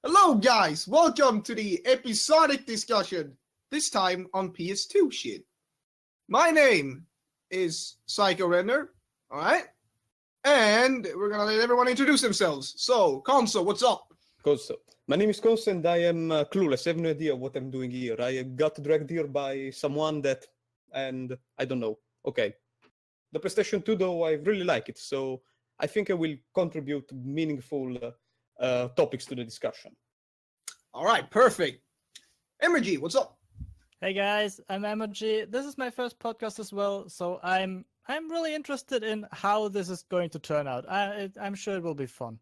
Hello guys, welcome to the episodic discussion, this time on PS2 shit. My name is Psycho Renner, alright? And we're gonna let everyone introduce themselves. So, Konso, what's up? Konso. My name is Konso and I am clueless. I have no idea what I'm doing here. I got dragged here by someone and I don't know. Okay. The PlayStation 2 though, I really like it, so I think I will contribute meaningful topics to the discussion. Alright, perfect. Emergy, what's up? Hey guys, I'm Emoji. This is my first podcast as well, so I'm really interested in how this is going to turn out. I'm sure it will be fun.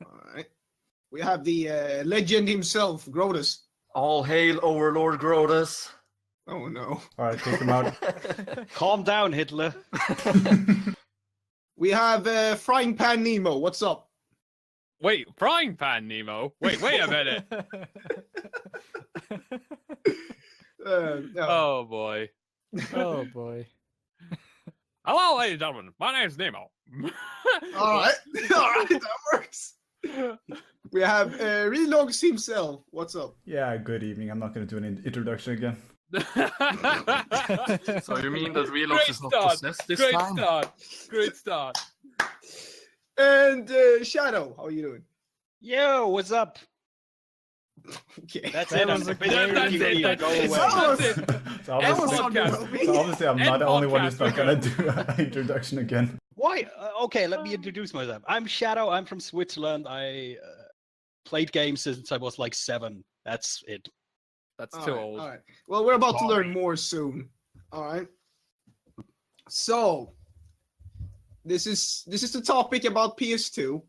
Alright. We have the legend himself, Grotus. All hail Overlord Grotus. Oh no. Alright, take him out. Calm down, Hitler. We have Frying Pan Nemo, what's up? Wait, Frying Pan Nemo? Wait a minute. No. Oh boy. Oh boy. Hello, ladies and gentlemen. My name's Nemo. Alright, that works. We have Relogs himself, what's up? Yeah, good evening. I'm not going to do an introduction again. So you mean that Relox is not possessed this time? Great start. And Shadow, how are you doing? Yo, what's up? Okay. That's That it. was a Big great Go intro. away. So obviously I'm not the only one who's not going to do an introduction again. Why? Okay, let me introduce myself. I'm Shadow. I'm from Switzerland. I played games since I was like 7. That's it. That's too old. All right. Well, we're about to learn more soon. All right. So, this is the topic about PS2.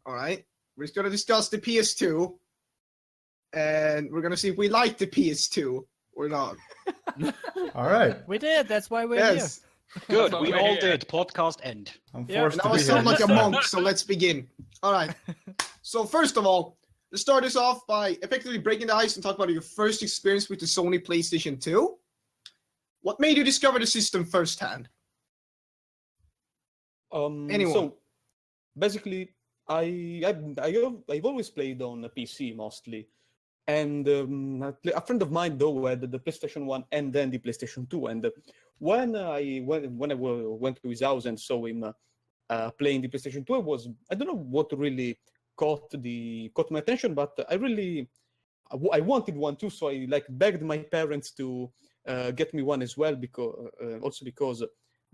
All right. We're just gonna discuss the PS2, and we're gonna see if we like the PS2 or not. All right. We did. That's why we're Yes. Good. That's We what all we're did. Podcast end. I'm Yeah, forced Now to I be here. sound like this a time. monk, so let's begin. All right. So first of all, let's start this off by effectively breaking the ice and talk about your first experience with the Sony PlayStation 2. What made you discover the system firsthand? Anyone? So basically, I've always played on a PC mostly, and a friend of mine though had the PlayStation 1 and then the PlayStation 2, and when I went to his house and saw him playing the PlayStation 2, I don't know what really caught my attention, but I wanted one too, so I begged my parents to get me one as well, because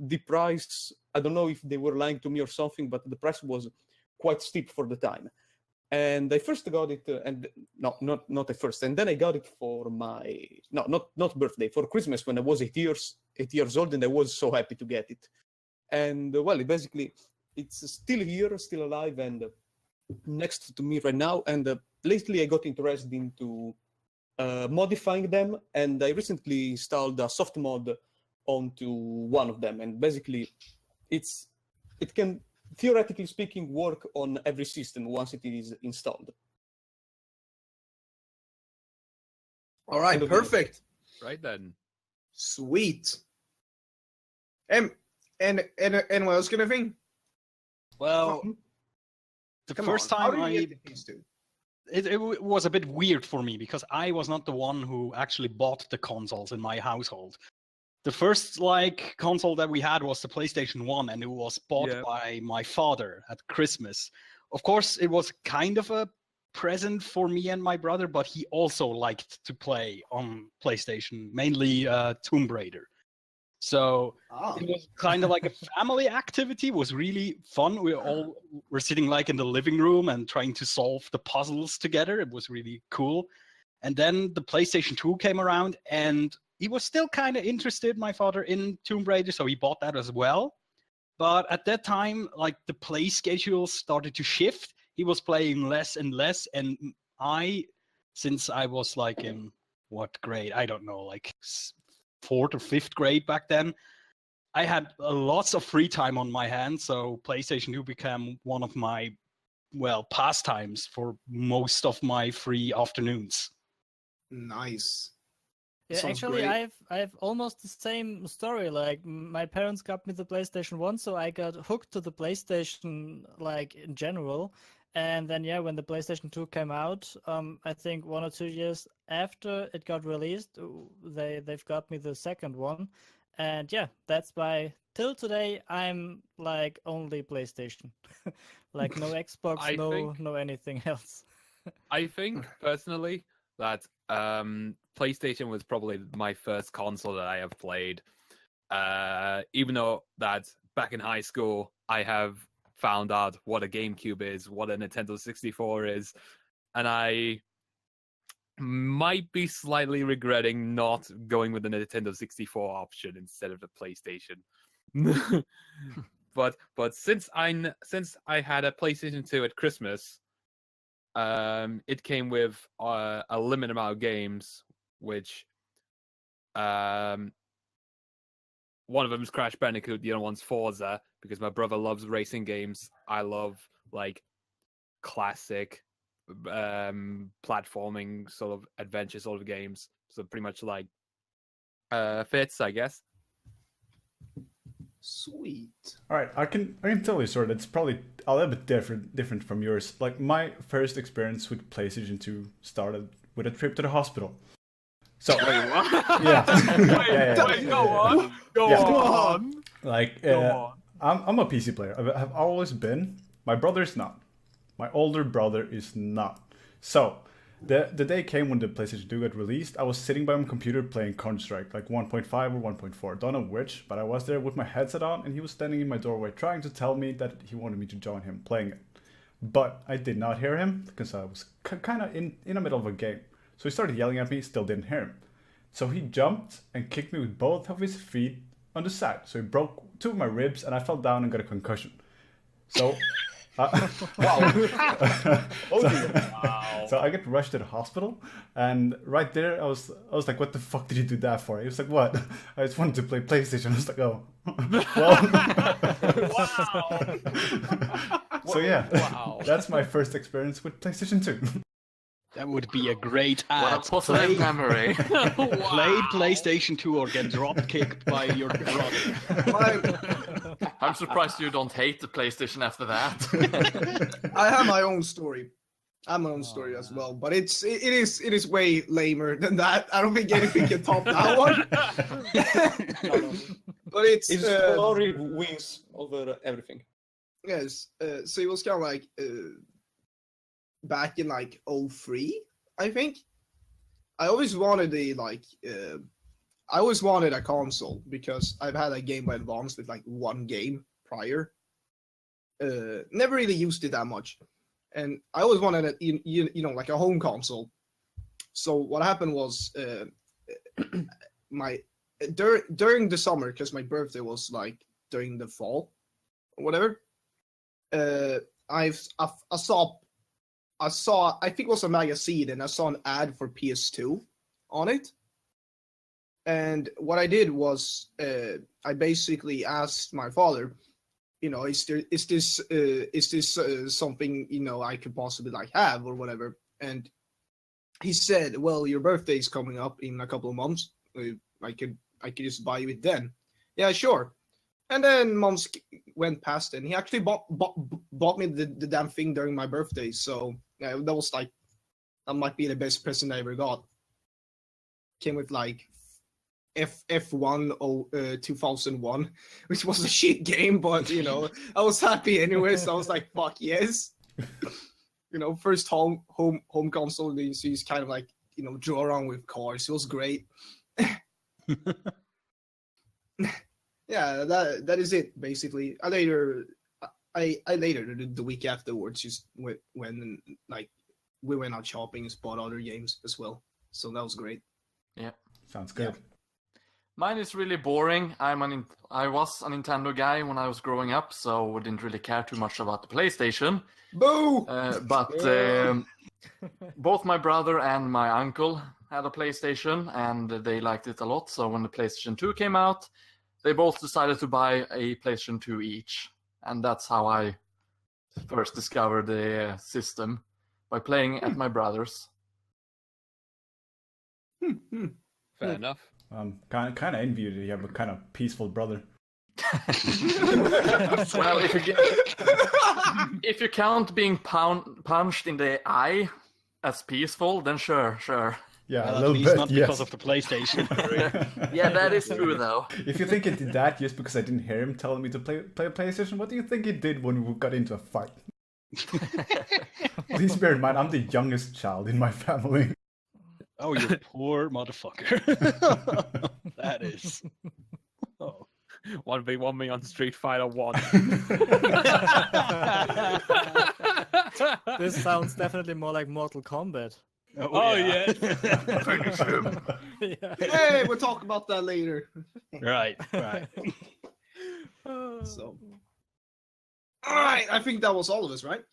the price, I don't know if they were lying to me or something, but the price was quite steep for the time. And I first got it, and not at first, and then I got it for my not birthday, for Christmas when I was 8 years old, and I was so happy to get it. And well, basically, it's still here, still alive, and next to me right now. And lately, I got interested into modifying them, and I recently installed a soft mod onto one of them, and basically, it can, theoretically speaking, work on every system once it is installed. All right, perfect. Right then. Sweet. And what else gonna think? Well, the first time it was a bit weird for me because I was not the one who actually bought the consoles in my household. The first console that we had was the PlayStation 1, and it was bought by my father at Christmas. Of course, it was kind of a present for me and my brother, but he also liked to play on PlayStation, mainly Tomb Raider. So it was kind of like a family activity. It was really fun. We all were sitting in the living room and trying to solve the puzzles together. It was really cool. And then the PlayStation 2 came around, and he was still kind of interested, my father, in Tomb Raider, so he bought that as well. But at that time, like the play schedule started to shift. He was playing less and less, and since I was like in what grade? I don't know, like 4th or 5th grade back then. I had lots of free time on my hands, so PlayStation 2 became one of my pastimes for most of my free afternoons. Nice. Yeah, Sounds actually, great. I've almost the same story. Like my parents got me the PlayStation 1, so I got hooked to the PlayStation like in general. And then when the PlayStation 2 came out, I think 1 or 2 years after it got released, they've got me the second one. And that's why till today I'm like only PlayStation. Like no Xbox, I think- no anything else. I think personally that PlayStation was probably my first console that I have played. Even though that back in high school I have found out what a GameCube is, what a Nintendo 64 is, and I might be slightly regretting not going with the Nintendo 64 option instead of the PlayStation. but since I had a PlayStation 2 at Christmas, it came with a limited amount of games, which one of them is Crash Bandicoot, the other one's Forza, because my brother loves racing games. I love like classic platforming sort of adventure sort of games. So pretty much like fits, I guess. Sweet. All right, I can tell you, sort of. It's probably a little bit different from yours. Like my first experience with PlayStation 2 started with a trip to the hospital. So Wait, what? yeah. Wait, go on. Go Yeah. on. Like Go on. I'm a PC player. I've always been. My brother is not. My older brother is not. So the day came when the PlayStation 2 got released. I was sitting by my computer playing Counter-Strike, like 1.5 or 1.4. Don't know which, but I was there with my headset on, and he was standing in my doorway trying to tell me that he wanted me to join him playing it. But I did not hear him because I was kind of in the middle of a game. So he started yelling at me, still didn't hear him. So he jumped and kicked me with both of his feet on the side. So he broke 2 of my ribs, and I fell down and got a concussion. So... Wow. So I get rushed to the hospital, and right there I was like, "What the fuck did you do that for?" He was like, "What?" I just wanted to play PlayStation. I was like, "Oh, well." So yeah, that's my first experience with PlayStation 2. That would be a great What ad. a positive memory. Play PlayStation 2 or get drop kicked by your brother. I'm surprised you don't hate the PlayStation after that. I have my own story. I have my own story as well, but it is way lamer than that. I don't think anything can top that one. But it's His story wins over everything. yes. So it was kind of like back in like 03, I think. I always wanted a console because I've had a Game Boy Advance with like one game prior. Never really used it that much, and I always wanted like a home console. So what happened was during the summer, because my birthday was like during the fall or whatever. I saw I think it was a magazine, and I saw an ad for PS2 on it. And what I did was I basically asked my father, is this something I could possibly like have or whatever? And he said, "Well, your birthday is coming up in a couple of months. I could just buy you it then." Yeah, sure. And then months went past, and he actually bought me the damn thing during my birthday. So yeah, that might be the best present I ever got. Came with like F1 2001, which was a shit game, but I was happy anyways. I was like, fuck yes. First home console, so he's kind of like draw around with cars. It was great. Yeah, that is it basically. I later the week afterwards just when like we went out shopping and bought other games as well. So that was great. Yeah, Sounds good. Mine is really boring. I was a Nintendo guy when I was growing up, so I didn't really care too much about the PlayStation. Boo! But both my brother and my uncle had a PlayStation, and they liked it a lot. So when the PlayStation 2 came out, they both decided to buy a PlayStation 2 each. And that's how I first discovered the system, by playing at my brother's. Fair enough. Kind of envy you that you have a kind of peaceful brother. Well, if you count being punched in the eye as peaceful, then sure. Yeah, Well, a at little least bit, not yes. because of the PlayStation. Yeah, that is true, though. If you think he did that just because I didn't hear him telling me to play PlayStation, what do you think he did when we got into a fight? Please bear in mind, I'm the youngest child in my family. Oh, you poor motherfucker. That is. Oh. 1v1 me on Street Fighter 1. This sounds definitely more like Mortal Kombat. Oh, yeah. Yeah. Hey, we'll talk about that later. Right. So, all right, I think that was all of us, right?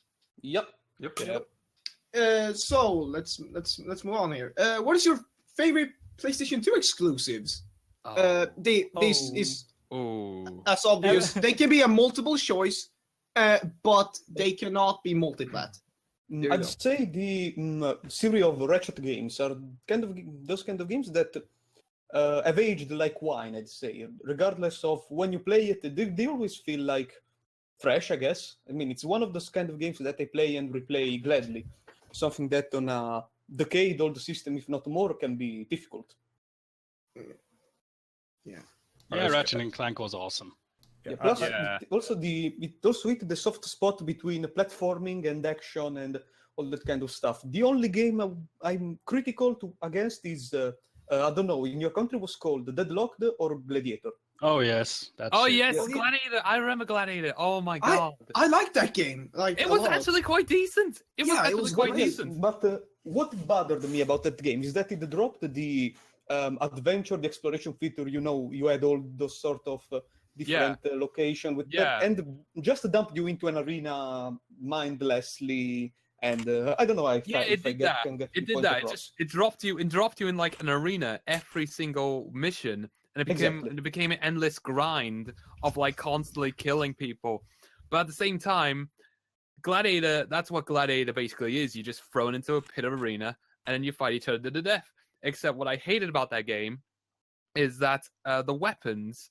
Yep. So let's move on here. What is your favorite PlayStation 2 exclusives? This is Oh. as obvious. They can be a multiple choice, but they cannot be multi-plat. There you I'd go. say the series of Ratchet games are those kind of games that have aged like wine, I'd say. Regardless of when you play it, they always feel like fresh, I guess. I mean, it's one of those kind of games that I play and replay gladly. Something that on a decade-old system, if not more, can be difficult. Yeah. Yeah, Ratchet and Clank was awesome. Yeah, plus, Yeah. it also hit the soft spot between platforming and action and all that kind of stuff. The only game I'm critical against is I don't know. In your country, was called Deadlocked or Gladiator. Oh yes, that's Oh it. yes, Yeah. Gladiator. I remember Gladiator. Oh my god. I like that game. Like It a was lot. actually quite decent. It was Yeah, it actually was quite great. decent. But what bothered me about that game is that it dropped the adventure, the exploration feature. You know, you had all those sort of different location with that, and just dumped you into an arena mindlessly. And I don't know. It did that. It dropped you in like an arena every single mission, and it became an endless grind of like constantly killing people. But at the same time, Gladiator, that's what Gladiator basically is. You're just thrown into a pit of arena, and then you fight each other to death. Except what I hated about that game is that the weapons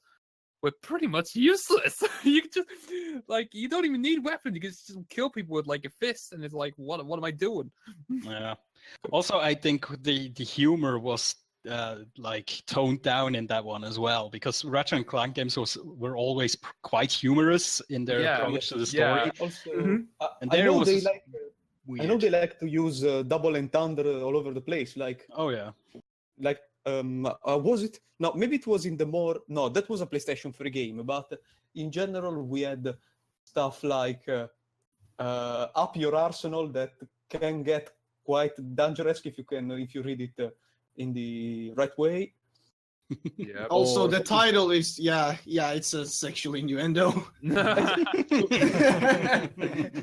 were pretty much useless. You just you don't even need weapons. You can just kill people with like your fists, and it's like, what am I doing? Yeah. Also, I think the humor was like toned down in that one as well, because Ratchet and Clank games were always quite humorous in their approach to the story. Yeah. Also, And I there know was they like. weird. I know they like to use double entendre all over the place. Oh yeah. Was it? No, maybe it was in the more. No, that was a PlayStation 3 game. But in general, we had stuff like up your arsenal that can get quite dangerous if you read it in the right way. Yeah. Also, the title is it's a sexual innuendo.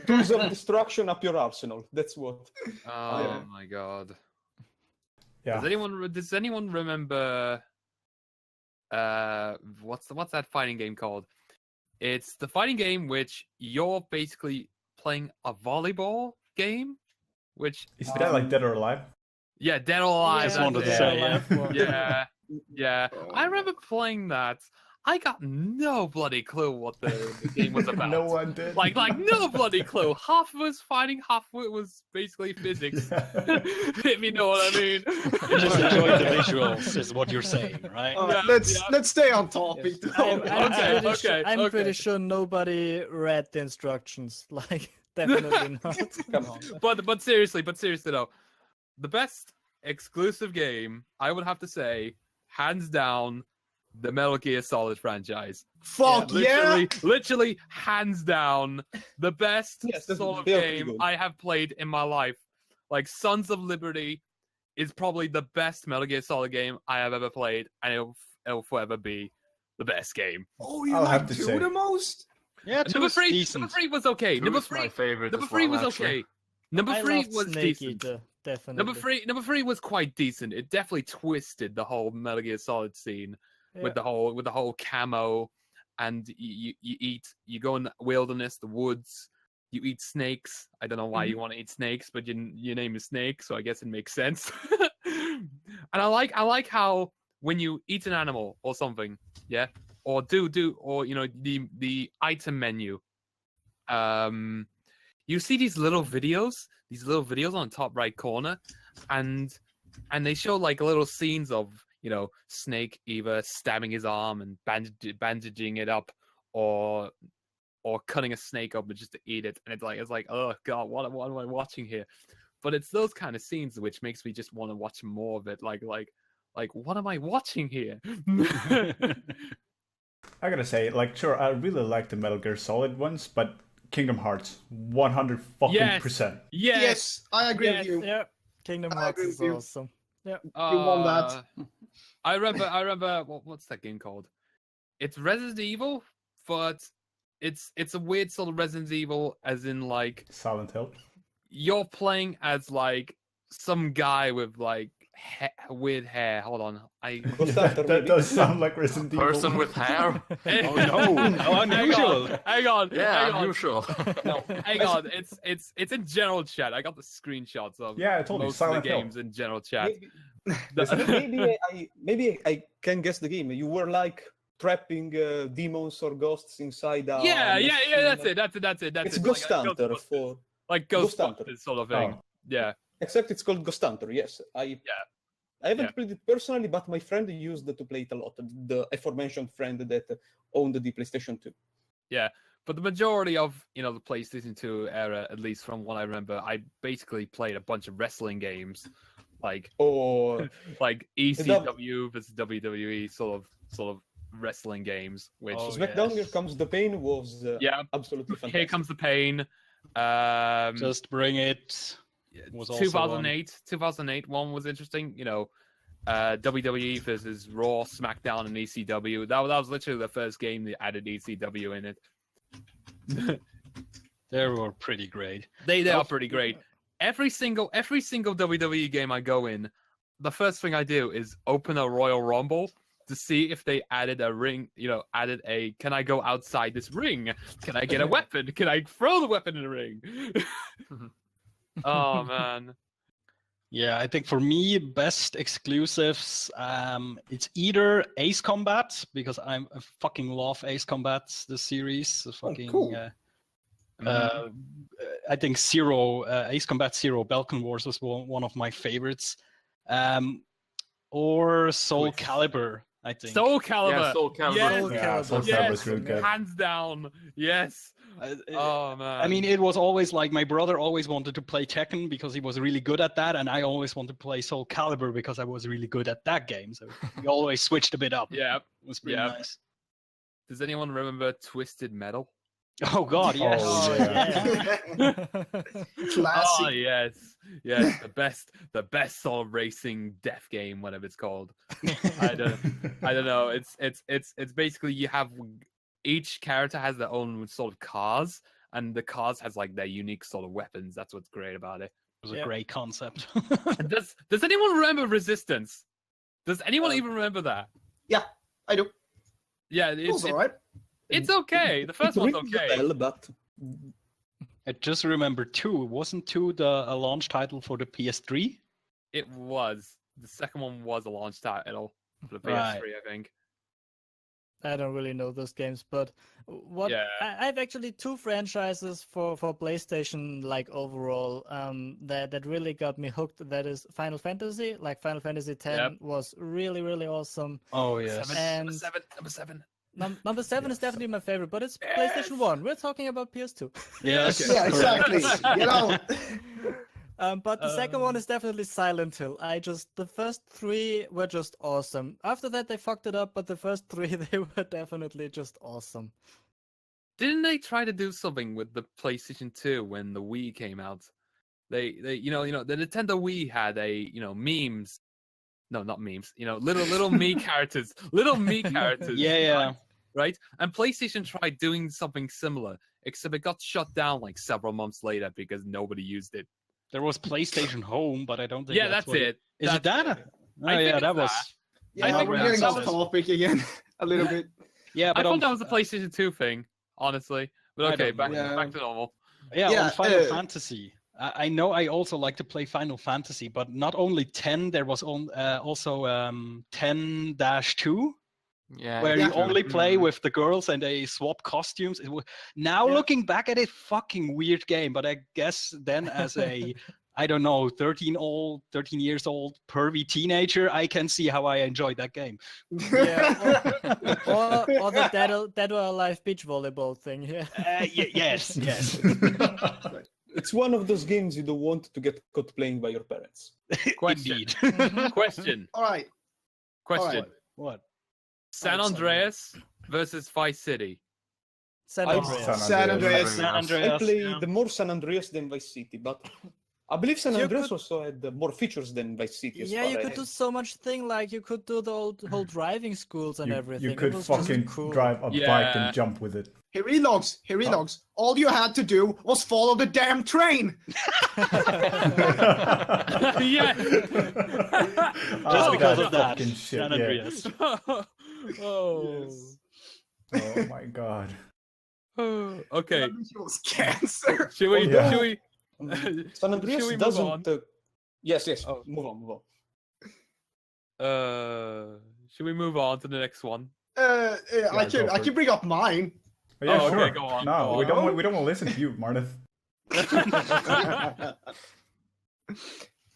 Tools of destruction up your arsenal. That's what. Oh my god. Yeah. Does anyone remember what's that fighting game called? It's the fighting game which you're basically playing a volleyball game, which Is that like Dead or Alive? yeah, Dead or Alive. I just wanted to say, yeah. I remember playing that. I got no bloody clue what the game was about. No one did. Like no bloody clue. Half of it was fighting, half of it was basically physics. If you know what I mean. You just enjoyed the visuals, is what you're saying, right? All right, let's stay on topic. I'm pretty sure nobody read the instructions. Like, definitely not. Come on. But seriously though, the best exclusive game I would have to say, hands down, the Metal Gear Solid franchise. Fuck yeah! Literally, hands down, the best Solid they are game good. I have played in my life. Like, Sons of Liberty is probably the best Metal Gear Solid game I have ever played, and it'll forever be the best game. Oh, you I'll like have to 2 say- the most? Yeah, two Number is three, decent. number 3 was okay. Two Number is my 3, favorite number as 3 well, was actually. okay. Number I 3 loved was Snake decent. Eater, definitely. Number three was quite decent. It definitely twisted the whole Metal Gear Solid scene with the whole camo, and you go in the wilderness, the woods. You eat snakes. I don't know why you want to eat snakes, but your name is Snake, so I guess it makes sense. And I like how when you eat an animal or something, yeah, or or the item menu, you see these little videos on the top right corner, and they show like little scenes of Snake either stabbing his arm and bandaging it up, or cutting a snake open just to eat it, and it's like oh god, what am I watching here? But it's those kind of scenes which makes me just want to watch more of it. Like what am I watching here? I gotta say, like, sure, I really like the Metal Gear Solid ones, but Kingdom Hearts, 100%. Yes, I agree with you. Yeah, Kingdom I Hearts agree is with you. awesome. Yeah. You won that. I remember what's that game called? It's Resident Evil, but it's a weird sort of Resident Evil, as in like Silent Hill. you're playing as like some guy with like weird hair. Hold on, That does sound like Resident Evil. Person with hair. Oh no, how unusual. Hang on. Yeah, hang on. unusual. No, hang on. It's in general chat. I got the screenshots of Yeah, I told you, most of the Silent Hill. games in general chat. Maybe I can guess the game. You were like trapping demons or ghosts inside a Yeah. machine. That's it. It's it. Ghost Like Hunter Ghostbusters. for Like Ghost Hunter. Ghostbusters sort of thing. Oh. Yeah. except it's called Ghost Hunter. Yes, I haven't played it personally, but my friend used it to play it a lot. The aforementioned friend that owned the PlayStation 2. Yeah. But the majority of the PlayStation 2 era, at least from what I remember, I basically played a bunch of wrestling games, like Or like ECW versus WWE sort of wrestling games. Which SmackDown Here Comes the Pain was absolutely fantastic. Here Comes the Pain. Just bring it. Was also 2008 one was interesting. WWE versus Raw, SmackDown, and ECW. That was literally the first game that added ECW in it. They were pretty great. They are pretty great. Every single WWE game I go in, the first thing I do is open a Royal Rumble to see if they added a ring, can I go outside this ring? Can I get a weapon? Can I throw the weapon in the ring? Oh man. Yeah, I think for me, best exclusives, it's either Ace Combat, because I fucking love Ace Combat, the series. Cool. I think Ace Combat Zero Balkan Wars was one of my favorites. Or Soul Calibur, I think. Soul Calibur. Yeah, Soul Calibur. Yes. Soul Yes. Calibur's really good. Hands down. Yes. Oh man. I mean, it was always like my brother always wanted to play Tekken because he was really good at that, and I always wanted to play Soul Calibur because I was really good at that game. So we always switched a bit up. Yeah. It was pretty nice. Does anyone remember Twisted Metal? Oh God, yes. Oh, yeah. Classic. Oh yes, the best sort of racing death game, whatever it's called. I don't know. It's basically you have each character has their own sort of cars, and the cars has like their unique sort of weapons. That's what's great about it. It was a great concept. And does anyone remember Resistance? Does anyone even remember that? Yeah, I do. Yeah, It was alright. it's okay. The first one's okay. But I just remember 2. Wasn't 2 a launch title for the PS3? It was. The second one was a launch title for the PS3, Right. I think. I don't really know those games, but what Yeah. I have actually 2 franchises for PlayStation, like overall, that really got me hooked. That is Final Fantasy. Like Final Fantasy X was really, really awesome. Oh yes. And Number seven. number 7 is definitely my favorite, but it's PlayStation 1. We're talking about PS2. Yes. Yeah, exactly. But the second one is definitely Silent Hill. The first 3 were just awesome. After that, they fucked it up, but the first 3, they were definitely just awesome. Didn't they try to do something with the PlayStation 2 when the Wii came out? They the Nintendo Wii had memes no, not memes. You know, little me characters, little me characters. Yeah. Right. And PlayStation tried doing something similar, except it got shut down like several months later because nobody used it. There was PlayStation Home, but I don't think. Yeah, that's what it. Is it that? it. Oh I think yeah, it's that was. that. Yeah, think we're that's getting off what it is. topic again a little bit. Yeah, I but thought that was a PlayStation 2 thing, honestly. But I okay, don't know. back to normal. on Final Fantasy. I know I also like to play Final Fantasy, but not only 10, there was also 10-2, Yeah. where you true. only play with the girls and they swap costumes. Now looking back at it, fucking weird game, but I guess then as a I don't know, 13 years old pervy teenager, I can see how I enjoyed that game. Yeah, or the Dead or Alive beach volleyball thing. Yeah. Yes. It's one of those games you don't want to get caught playing by your parents. Question. Indeed. Question. All right. Question. What? San Andreas versus Vice City. San I- Andreas. San Andreas. San I Andreas. played more San Andreas than Vice City, but I believe San You Andreas could- also had more features than Vice City. as Yeah, far you as- could do so much thing, like you could do the whole driving schools and everything. You It could was just fucking cool. drive a bike Yeah. and jump with it. Here he logs. All you had to do was follow the damn train. Yeah. Just Oh, because that of that. fucking shit, San yeah. Andreas. Oh. Oh my god. Okay. It was cancer. Should we? Yeah. Should we? San Andreas Should we move doesn't. on? Yes. Oh. Move on. Should we move on to the next one? I go for can it. bring up mine. Oh, yeah, Oh, okay, sure. go on, No, go we on. don't. We don't want to listen to you, Martin.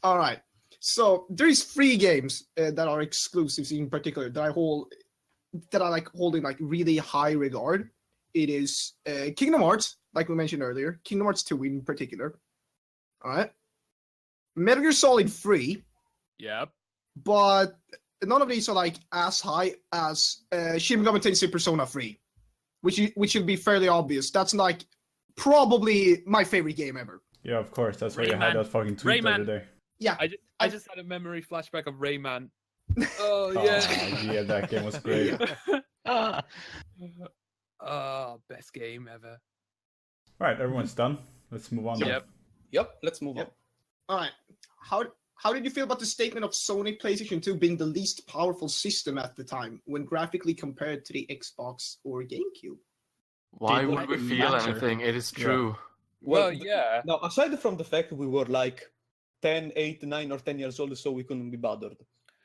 All right. So there's 3 games that are exclusives in particular that I like holding like really high regard. It is Kingdom Hearts, like we mentioned earlier, Kingdom Hearts 2 in particular. All right. Metal Gear Solid 3, Yep. but none of these are like as high as Shin Megami Tensei Persona 3, which should be fairly obvious. That's like probably my favorite game ever. Yeah, of course. That's why you had Rayman. that fucking tweet the Rayman. other day. Yeah. I just had a memory flashback of Rayman. Oh Oh, yeah. yeah, that game was great. Best game ever. All right, everyone's done. Let's move on. Yep. Yep. Let's move Yep. All right. How did you feel about the statement of Sony PlayStation 2 being the least powerful system at the time when graphically compared to the Xbox or GameCube? Why Did would not we feel matter. anything? It is true. Well, th- yeah. Now, aside from the fact we were like 10, 8, 9, or 10 years old, so we couldn't be bothered.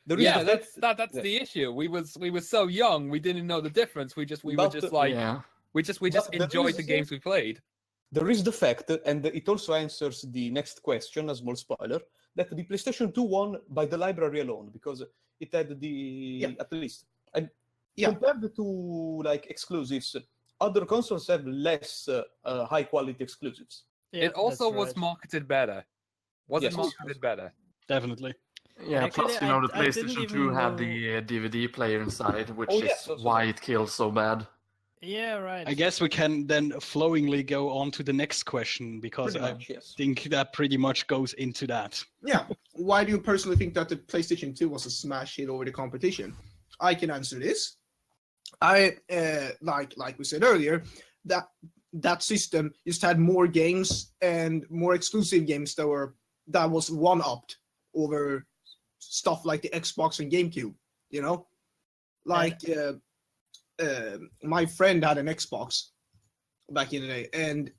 There is Yeah, the fact- that's yeah. the issue. We were so young, we didn't know the difference. We were But, just like Yeah. we just But there enjoyed is the games we played. There is the fact, and it also answers the next question, a small spoiler, that the PlayStation 2 won by the library alone, because it had at least. And compared to like exclusives, other consoles have less high quality exclusives. Yeah, It also that's was right. marketed better. Was Yes. it marketed better? Definitely. Yeah, Actually, plus, you know, the I didn't PlayStation 2 even had know- the DVD player inside, which Oh, is yes, also why that. it kills so bad. Yeah, right. I guess we can then flowingly go on to the next question because Pretty I much, yes. think that pretty much goes into that. Yeah. Why do you personally think that the PlayStation 2 was a smash hit over the competition? I can answer this. I like we said earlier, that system just had more games and more exclusive games that was one-upped over stuff like the Xbox and GameCube. You know, like my friend had an Xbox back in the day, and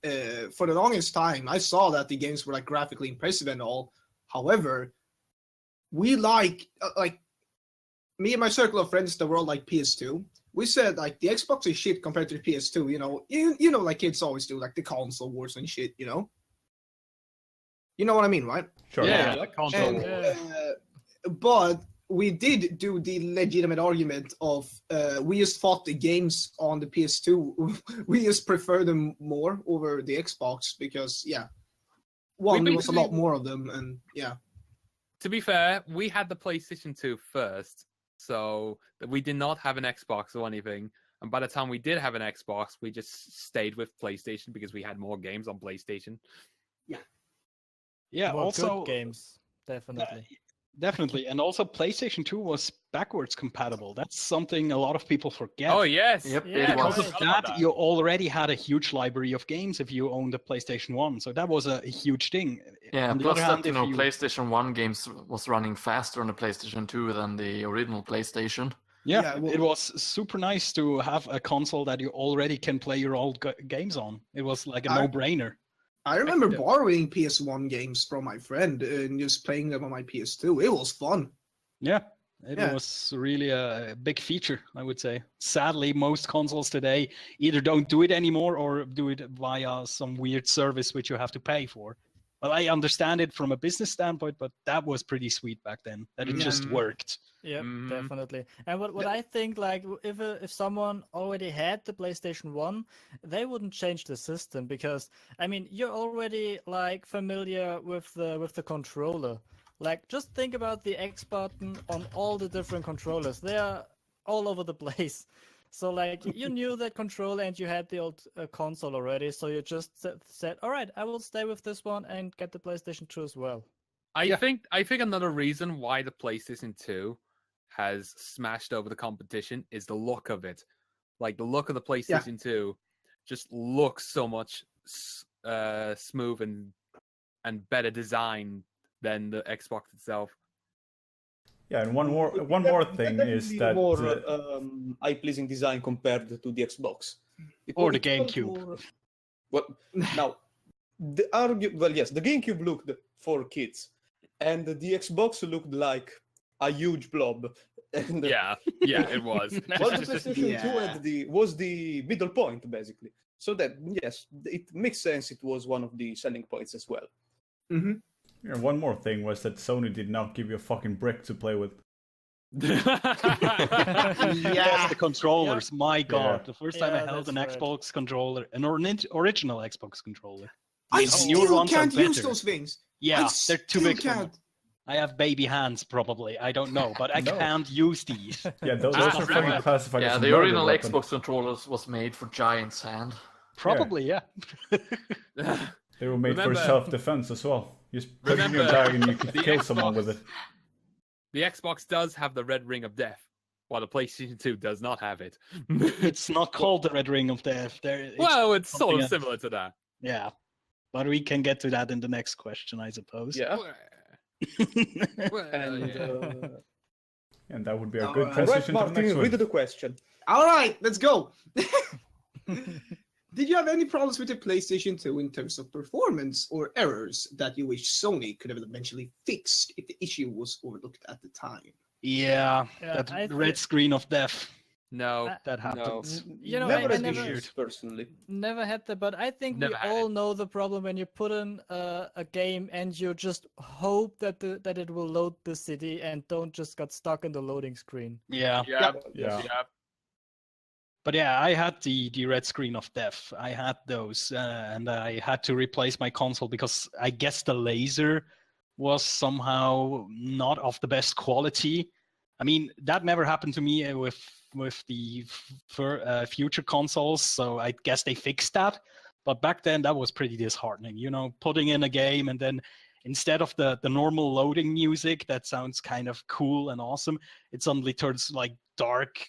for the longest time, I saw that the games were like graphically impressive and all. However, we like me and my circle of friends that were all like PS2. We said like the Xbox is shit compared to the PS2. You know, like kids always do, like the console wars and shit. You know what I mean, right? Sure. Yeah. the console. And, but we did do the legitimate argument of we just thought the games on the PS2 we just prefer them more over the Xbox because there was a lot more of them, and To be fair, we had the PlayStation 2 first, so we did not have an Xbox or anything. And by the time we did have an Xbox, we just stayed with PlayStation because we had more games on PlayStation. Yeah, More also good games, definitely. Definitely. And also PlayStation 2 was backwards compatible. That's something a lot of people forget. Oh yes. Yep, Yeah, it was. Because of that, you already had a huge library of games if you owned a PlayStation 1. So that was a huge thing. Yeah, On the plus other that, hand, if you- PlayStation 1 games was running faster on the PlayStation 2 than the original PlayStation. Yeah, Yeah, well- it was super nice to have a console that you already can play your old games on. It was like a no-brainer. I remember borrowing PS1 games from my friend and just playing them on my PS2. It was fun. Yeah, it Yeah. was really a big feature, I would say. Sadly, most consoles today either don't do it anymore or do it via some weird service which you have to pay for. Well, I understand it from a business standpoint, but that was pretty sweet back then, that it just worked. Yeah, Mhm. definitely. And what I think, like, if someone already had the PlayStation 1, they wouldn't change the system because, I mean, you're already like familiar with the controller. Like, just think about the X button on all the different controllers. They are all over the place. So, like, you knew that controller and you had the old console already, so you just said, all right, I will stay with this one and get the PlayStation 2 as well. I think another reason why the PlayStation 2 has smashed over the competition is the look of it. Like the look of the PlayStation 2 just looks so much smooth and better design than the Xbox itself. Yeah, and one more thing is that more eye-pleasing design compared to the Xbox. Or the It felt GameCube. more- Well, now, the GameCube looked for kids, and the Xbox looked like a huge blob. And Yeah, it was. well, the PlayStation 2 was the middle point, basically. So that, yes, it makes sense. It was one of the selling points as well. Mm-hmm. Yeah, one more thing was that Sony did not give you a fucking brick to play with. Yes, the controllers. My God, Yeah. the first time I Yeah, held an that's right. Xbox controller, an original Xbox controller. I The newer still ones are can't use better. those things. Yeah, I they're too still big for me. can't. I have baby hands, probably. I don't know, but I No. can't use these. Yeah, those Ah, are fucking remember- classified Yeah, as the murder original weapon. Xbox controllers was made for Giant's hand. Probably, yeah. They were made for Remember- self-defense as well. You just put it in your Remember bag and you can the kill someone with Xbox- it. The Xbox does have the red ring of death, while the PlayStation 2 does not have it. It's not called the Red Ring of Death. Well, it's sort something of else. similar to that. Yeah. But we can get to that in the next question, I suppose. Yeah. And, And that would be a All good right. Right, transition to the Martin, next read one. the question. All right, let's go. Did you have any problems with the PlayStation 2 in terms of performance or errors that you wish Sony could have eventually fixed if the issue was overlooked at the time? Yeah, Yeah, that I red screen of death. no. That No, happens. You know, never I had never- issues personally. Never had that, but I think Never we had all it. know the problem when you put in a game and you just hope that that it will load the city and don't just get stuck in the loading screen. Yeah. Yeah. Yeah. But yeah, I had the red screen of death. I had those, and I had to replace my console because I guess the laser was somehow not of the best quality. I mean, that never happened to me with the future consoles, so I guess they fixed that. But back then, that was pretty disheartening. You know, putting in a game and then instead of the normal loading music that sounds kind of cool and awesome, it suddenly turns like dark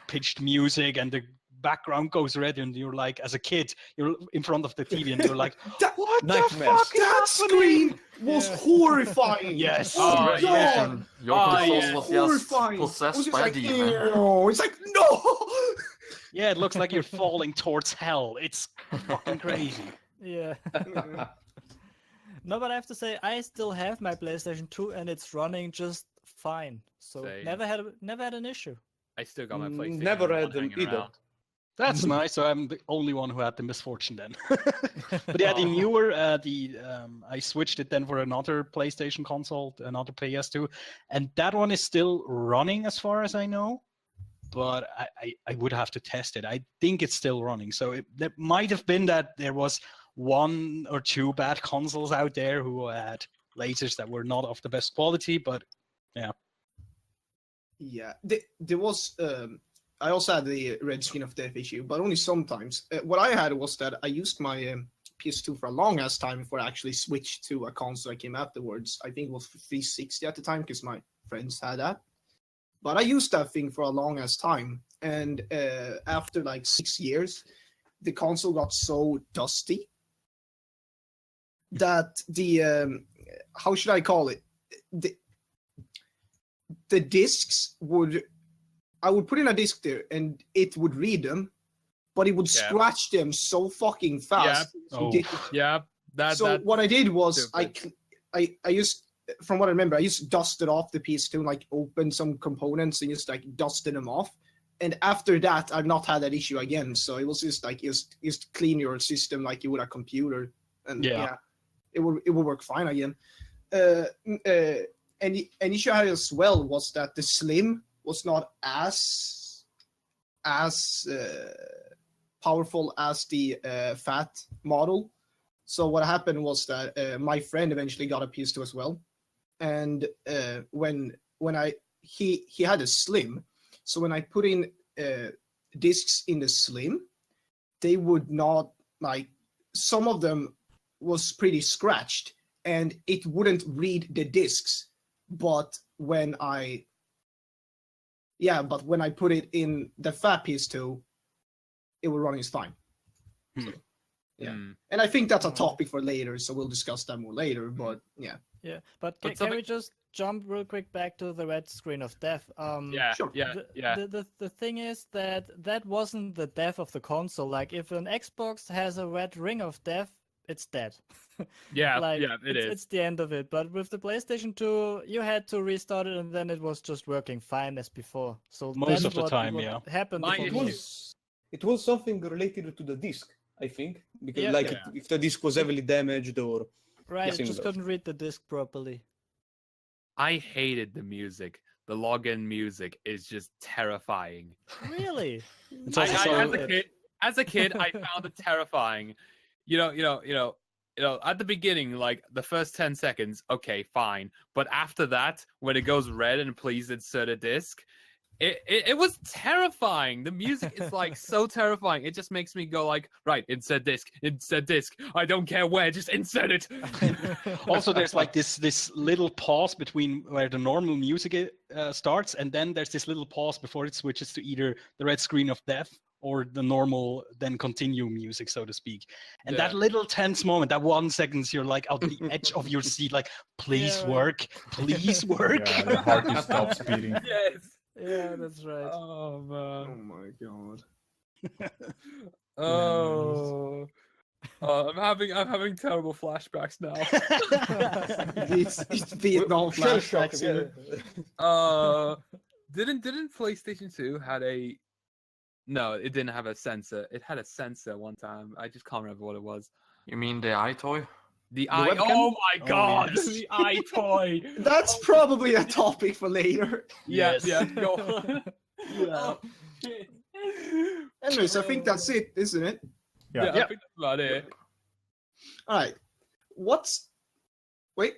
pitched music and the background goes red and you're like, as a kid, you're in front of the TV and you're like, What Nightmares. the fuck? That screen was horrifying. Yes. Oh, Oh, my yeah. god. Your Oh, console yeah. was just Horrifying. It was possessed just by like, a demon. "Ew." It's like, no. Yeah, it looks like you're falling towards hell. It's fucking crazy. Yeah. No, but I have to say, I still have my PlayStation 2 and it's running just fine. So Same. never had an issue. I still got my PlayStation. Never 1 had them hanging either. around. That's nice. So I'm the only one who had the misfortune then. But yeah, the newer, I switched it then for another PlayStation console, another PS2, and that one is still running as far as I know. But I would have to test it. I think it's still running. So there might have been that there was one or two bad consoles out there who had lasers that were not of the best quality. But yeah. Yeah, there was. I also had the red screen of death issue, but only sometimes. What I had was that I used my PS2 for a long ass time before I actually switched to a console that came afterwards. I think it was 360 at the time because my friends had that. But I used that thing for a long ass time, and after like 6 years, the console got so dusty that the how should I call it? The discs I would put in a disc there and it would read them, but it would scratch them so fucking fast. What I did was I used, from what I remember, I just dusted off the PS2 and like opened some components and just like dusted them off. And after that, I've not had that issue again. So it was just like just clean your system like you would a computer, and it would work fine again. An issue I had as well was that the Slim was not as powerful as the Fat model. So what happened was that my friend eventually got a PS2 as well, and when he had a Slim, so when I put in discs in the Slim, they would not, like, some of them was pretty scratched and it wouldn't read the discs. But when I put it in the Fat PS2, it would run just fine. So, and I think that's a topic for later, so we'll discuss that more later. But but can we just jump real quick back to the red screen of death? Sure. The thing is that wasn't the death of the console. Like, if an Xbox has a red ring of death, it's dead. It's the end of it. But with the PlayStation 2, you had to restart it, and then it was just working fine as before. So most of the time, happened. It was something related to the disc, I think, because if the disc was heavily damaged or it just couldn't read the disc properly. I hated the music. The login music is just terrifying. Really? As a kid, I found it terrifying. You know, at the beginning, like the first 10 seconds, okay, fine. But after that, when it goes red and please insert a disc, it was terrifying. The music is like so terrifying. It just makes me go like, right, insert disc. I don't care where, just insert it. Also, there's like this little pause between where the normal music starts, and then there's this little pause before it switches to either the red screen of death or the normal then continue music, so to speak. And that little tense moment, that 1 second, you're like out the edge of your seat, like, please work. Yeah, the heart just stops beating. Yes. Yeah, that's right. Oh man. Oh my god. I'm having terrible flashbacks now. It's Vietnam flashbacks. Didn't PlayStation 2 had a? No, it didn't have a sensor. It had a sensor one time. I just can't remember what it was. You mean the iToy? The eye. webcam? Oh my god! yes. The eye toy. That's probably a topic for later. Yeah. Go on. Yeah. Anyways, I think that's it, isn't it? I think that's about it. All right. What's the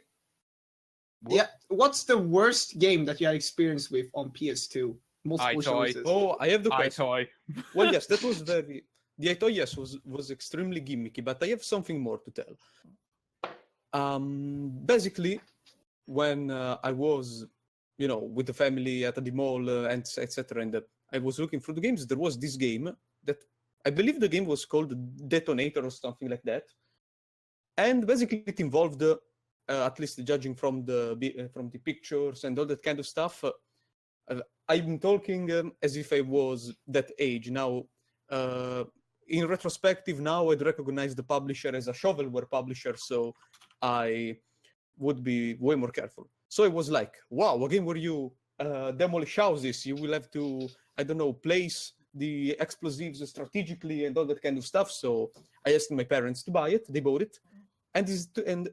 worst game that you had experience with on PS2? Multiple choices. Oh, I have the Eye question. toy. Well, yes, that was the iToy, yes, was extremely gimmicky, but I have something more to tell. Basically, when I was, with the family at the mall and etc., and I was looking for the games, there was this game that I believe the game was called Detonator or something like that, and basically it involved, at least judging from the pictures and all that kind of stuff. I'm talking as if I was that age now. In retrospective, now I'd recognize the publisher as a shovelware publisher, so I would be way more careful. So I was like, wow, a game where you demolish houses, you will have to, I don't know, place the explosives strategically and all that kind of stuff. So I asked my parents to buy it, they bought it, and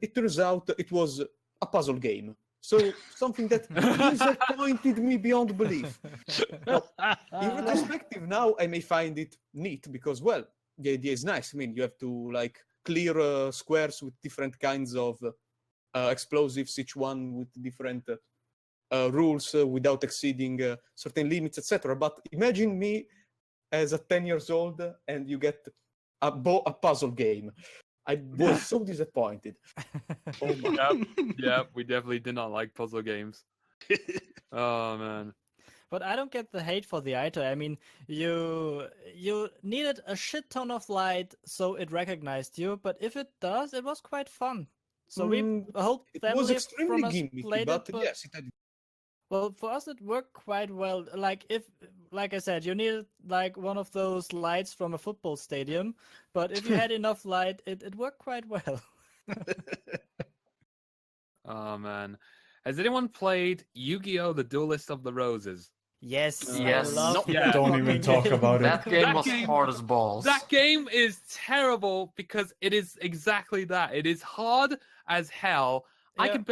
it turns out it was a puzzle game. So something that disappointed me beyond belief. Now, in retrospective, now I may find it neat because, well, the idea is nice. I mean, you have to like clear squares with different kinds of explosives, each one with different rules without exceeding certain limits, etc. But imagine me as a 10 years old and you get a puzzle game. I was so disappointed. Oh my. Yep, we definitely did not like puzzle games. Oh man. But I don't get the hate for the eye toy. I mean, you needed a shit ton of light so it recognized you, but if it does, it was quite fun. So we whole It family was extremely from us gimmicky, played but it, but yes, it had. well, for us it worked quite well. Like I said, you needed like one of those lights from a football stadium, but if you had enough light, it worked quite well. Oh man. Has anyone played Yu-Gi-Oh! The Duelist of the Roses? Yes, Yes. I love Yeah. that Don't even fucking talk game. about it. That game That was game- hard as balls. That game is terrible because it is exactly that. It is hard as hell. I Yeah. can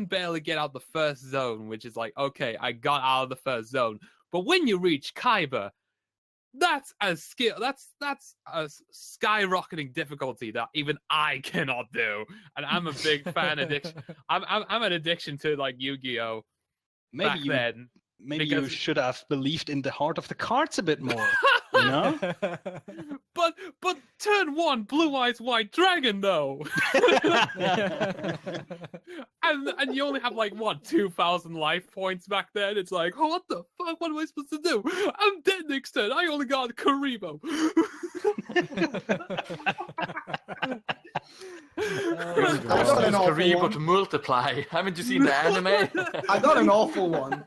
barely get out the first zone, which is like, okay, I got out of the first zone. But when you reach Kaiba, that's a skyrocketing difficulty that even I cannot do. And I'm a big fan addiction. I'm an addiction to like Yu-Gi-Oh! Back then. Maybe you because- should have believed in the heart of the cards a bit more. You know? But turn 1, Blue Eyes White Dragon though. and you only have like what 2,000 life points back then. It's like, oh, what the fuck? What am I supposed to do? I'm dead next turn. I only got Karibo. I got Use an awful Karibo one. to multiply. Haven't you seen the anime? I got an awful one.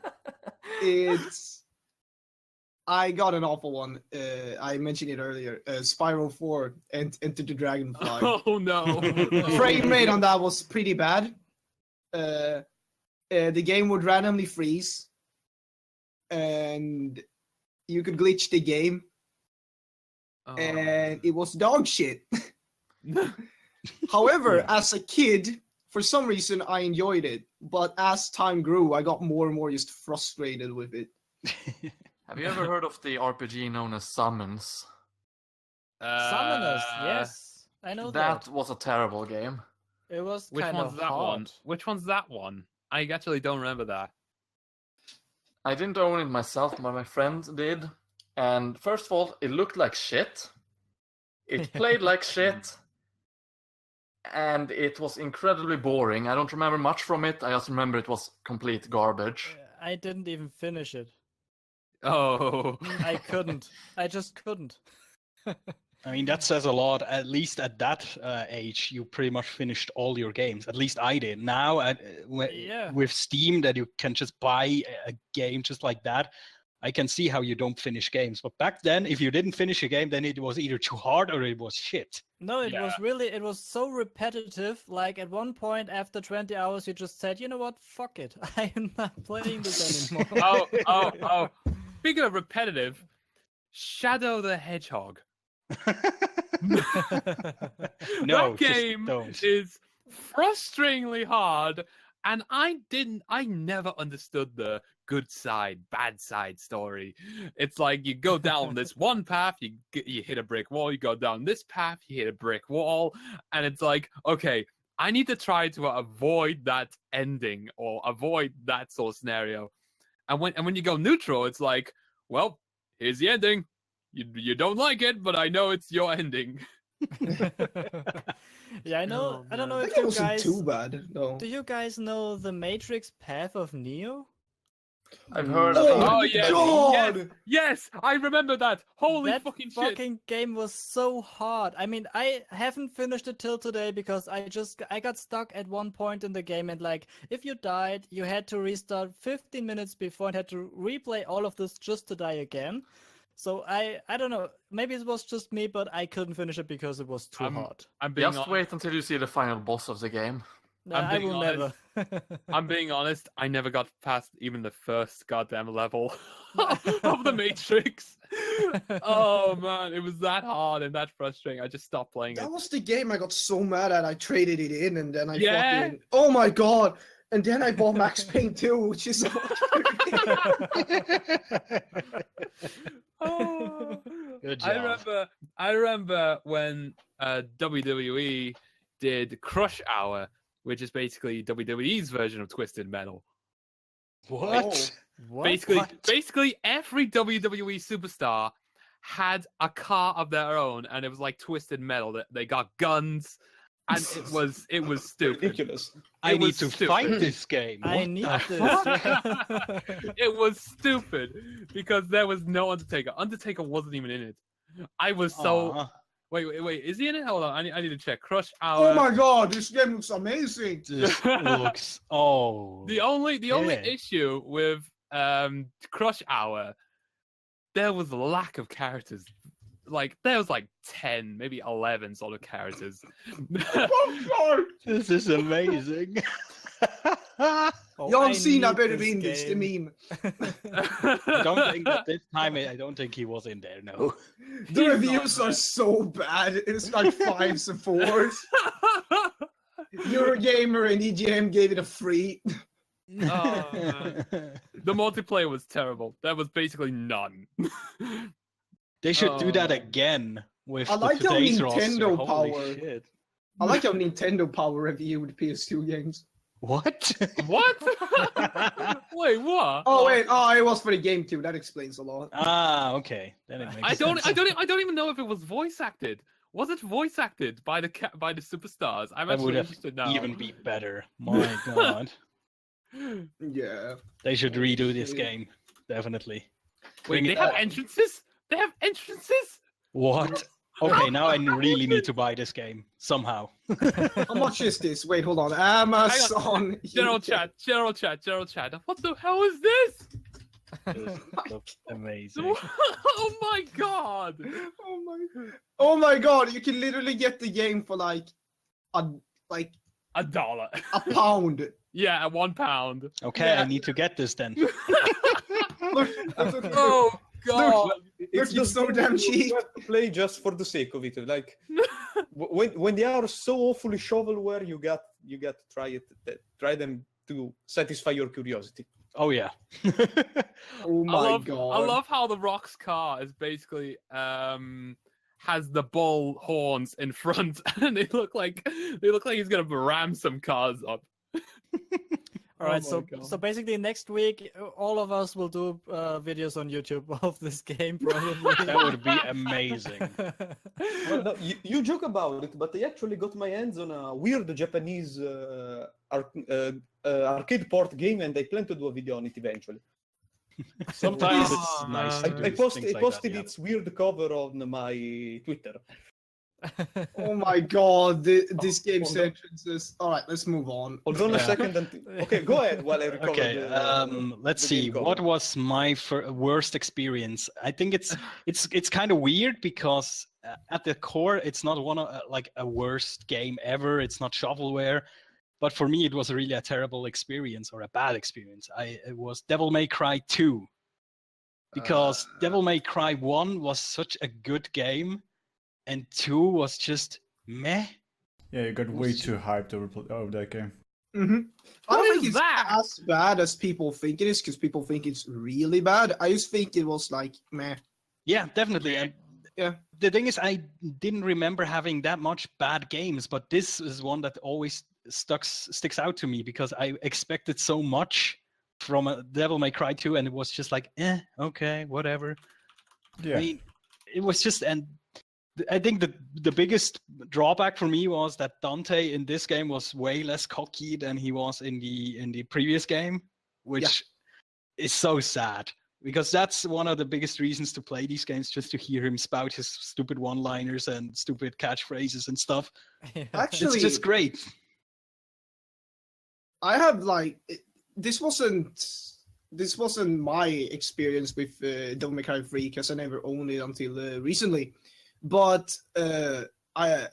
I got an awful one. I mentioned it earlier. Spiral 4 and Enter the Dragonfly. Oh no. Frame rate on that was pretty bad. The game would randomly freeze, and you could glitch the game, Oh. and it was dog shit. However, as a kid, for some reason, I enjoyed it. But as time grew, I got more and more just frustrated with it. Have you ever heard of the RPG known as Summons? Summoners, yes. I know That that. was a terrible game. It was Which kind one's of that one? hard. Which one's that one? I actually don't remember that. I didn't own it myself, but my friend did. And first of all, it looked like shit. It played like shit. And it was incredibly boring. I don't remember much from it. I just remember it was complete garbage. I didn't even finish it. Oh. I couldn't. I just couldn't. I mean, that says a lot. At least at that age, you pretty much finished all your games. At least I did. Now, Yeah. with Steam, that you can just buy a game just like that, I can see how you don't finish games. But back then, if you didn't finish a game, then it was either too hard or it was shit. No, it was so repetitive. Like at one point after 20 hours, you just said, you know what, fuck it. I am not playing this anymore. Oh. Speaking of repetitive, Shadow the Hedgehog. No, That just game don't. is frustratingly hard, and I never understood the good side, bad side story. It's like you go down this one path, you hit a brick wall, you go down this path, you hit a brick wall, and it's like, okay, I need to try to avoid that ending or avoid that sort of scenario. And when you go neutral, it's like, well, here's the ending. You don't like it, but I know it's your ending. Yeah, I know. I don't know I if think it you wasn't guys. too bad, though. Do you guys know the Matrix Path of Neo? I've heard Oh, about Oh, it. yes. God! Yes, I remember that. Holy That fucking shit. fucking game was so hard. I mean, I haven't finished it till today because I got stuck at one point in the game, and like if you died, you had to restart 15 minutes before and had to replay all of this just to die again. So I don't know. Maybe it was just me, but I couldn't finish it because it was too hard. I'm being Just wait until you see the final boss of the game. No, I'm I being will honest. never. I'm being honest. I never got past even the first goddamn level of the Matrix. Oh man, it was that hard and that frustrating. I just stopped playing it. That was the game I got so mad at. I traded it in, and then I Yeah. fucking... Oh my god! And then I bought Max Payne 2, which is... Oh. Good I job. remember when WWE did Crush Hour, which is basically WWE's version of Twisted Metal. What? What? Basically every WWE superstar had a car of their own, and it was like Twisted Metal. They got guns, and it was stupid. Ridiculous. I It need was to stupid. find this game. I What need the this. It was stupid because there was no Undertaker. Undertaker wasn't even in it. I was so. Aw, Wait, is he in it? Hold on, I need to check. Crush Hour. Oh my god, this game looks amazing. this looks. Oh. The only Yeah. issue with Crush Hour, there was a lack of characters. Like there was like 10, maybe 11 sort of characters. Oh god. This is amazing. Oh, John I Cena need better be in this, the game. meme. I don't think that this time. I don't think he was in there. No. The He's reviews not are so bad. It's like 5s and 4s. Eurogamer and EGM gave it a 3. Oh, man. The multiplayer was terrible. There was basically none. They should do that Oh. again with I like the how today's roster. Nintendo Holy Power- shit. I like how Nintendo Power reviewed PS2 games. What? What? Wait, what? Oh wait, it was for the GameCube. That explains a lot. Ah, okay. Then it makes I don't even know if it was voice acted. Was it voice acted by the superstars? I'm That actually would have interested now. even be better. My god. Yeah. They should redo this Shit. game. Definitely. Wait, Bring they it have back. entrances? They have entrances? What? Okay, now I really need to buy this game somehow. How much is this? Wait, hold on. Amazon. General chat. What the hell is this? This looks amazing. Oh my god! Oh my god! You can literally get the game for like $1. a pound. Yeah, at £1. Okay, Yeah. I need to get this then. Look, Oh god! it's so damn cheap. You have to play just for the sake of it. Like when they are so awfully shovelware, you got to try them to satisfy your curiosity. Oh yeah. Oh my god! I love how the Rock's car is basically has the bull horns in front, and they look like he's gonna ram some cars up. All right, Oh my so God. basically next week all of us will do videos on YouTube of this game probably. That would be amazing. Well, no, you joke about it, but I actually got my hands on a weird Japanese arcade port game, and I plan to do a video on it eventually. Sometimes Oh, it's nice. man. To do I things like posted that, yeah. its weird cover on my Twitter. Oh my god! This game's no. entrances. All right, let's move on. Hold on a Yeah. second. Okay, go ahead while I recover. Okay, let's the see. game cover. What was my worst experience? I think it's kind of weird because at the core, it's not one of like a worst game ever. It's not shovelware, but for me, it was really a terrible experience or a bad experience. It was Devil May Cry 2, because Devil May Cry 1 was such a good game, and 2 was just meh. Yeah, you got way too hyped over that game. Mm-hmm. I What don't think is it's that? as bad as people think it is, because people think it's really bad. I just think it was like meh. Yeah, definitely. And Yeah. the thing is, I didn't remember having that much bad games, but this is one that always sticks out to me because I expected so much from a Devil May Cry 2, and it was just like, okay, whatever. Yeah. I mean, it was just, and I think the biggest drawback for me was that Dante in this game was way less cocky than he was in the previous game, which is so sad. Because that's one of the biggest reasons to play these games, just to hear him spout his stupid one-liners and stupid catchphrases and stuff. Yeah. Actually, It's just great. I have like this wasn't my experience with Devil May Cry 3 because I never owned it until recently. But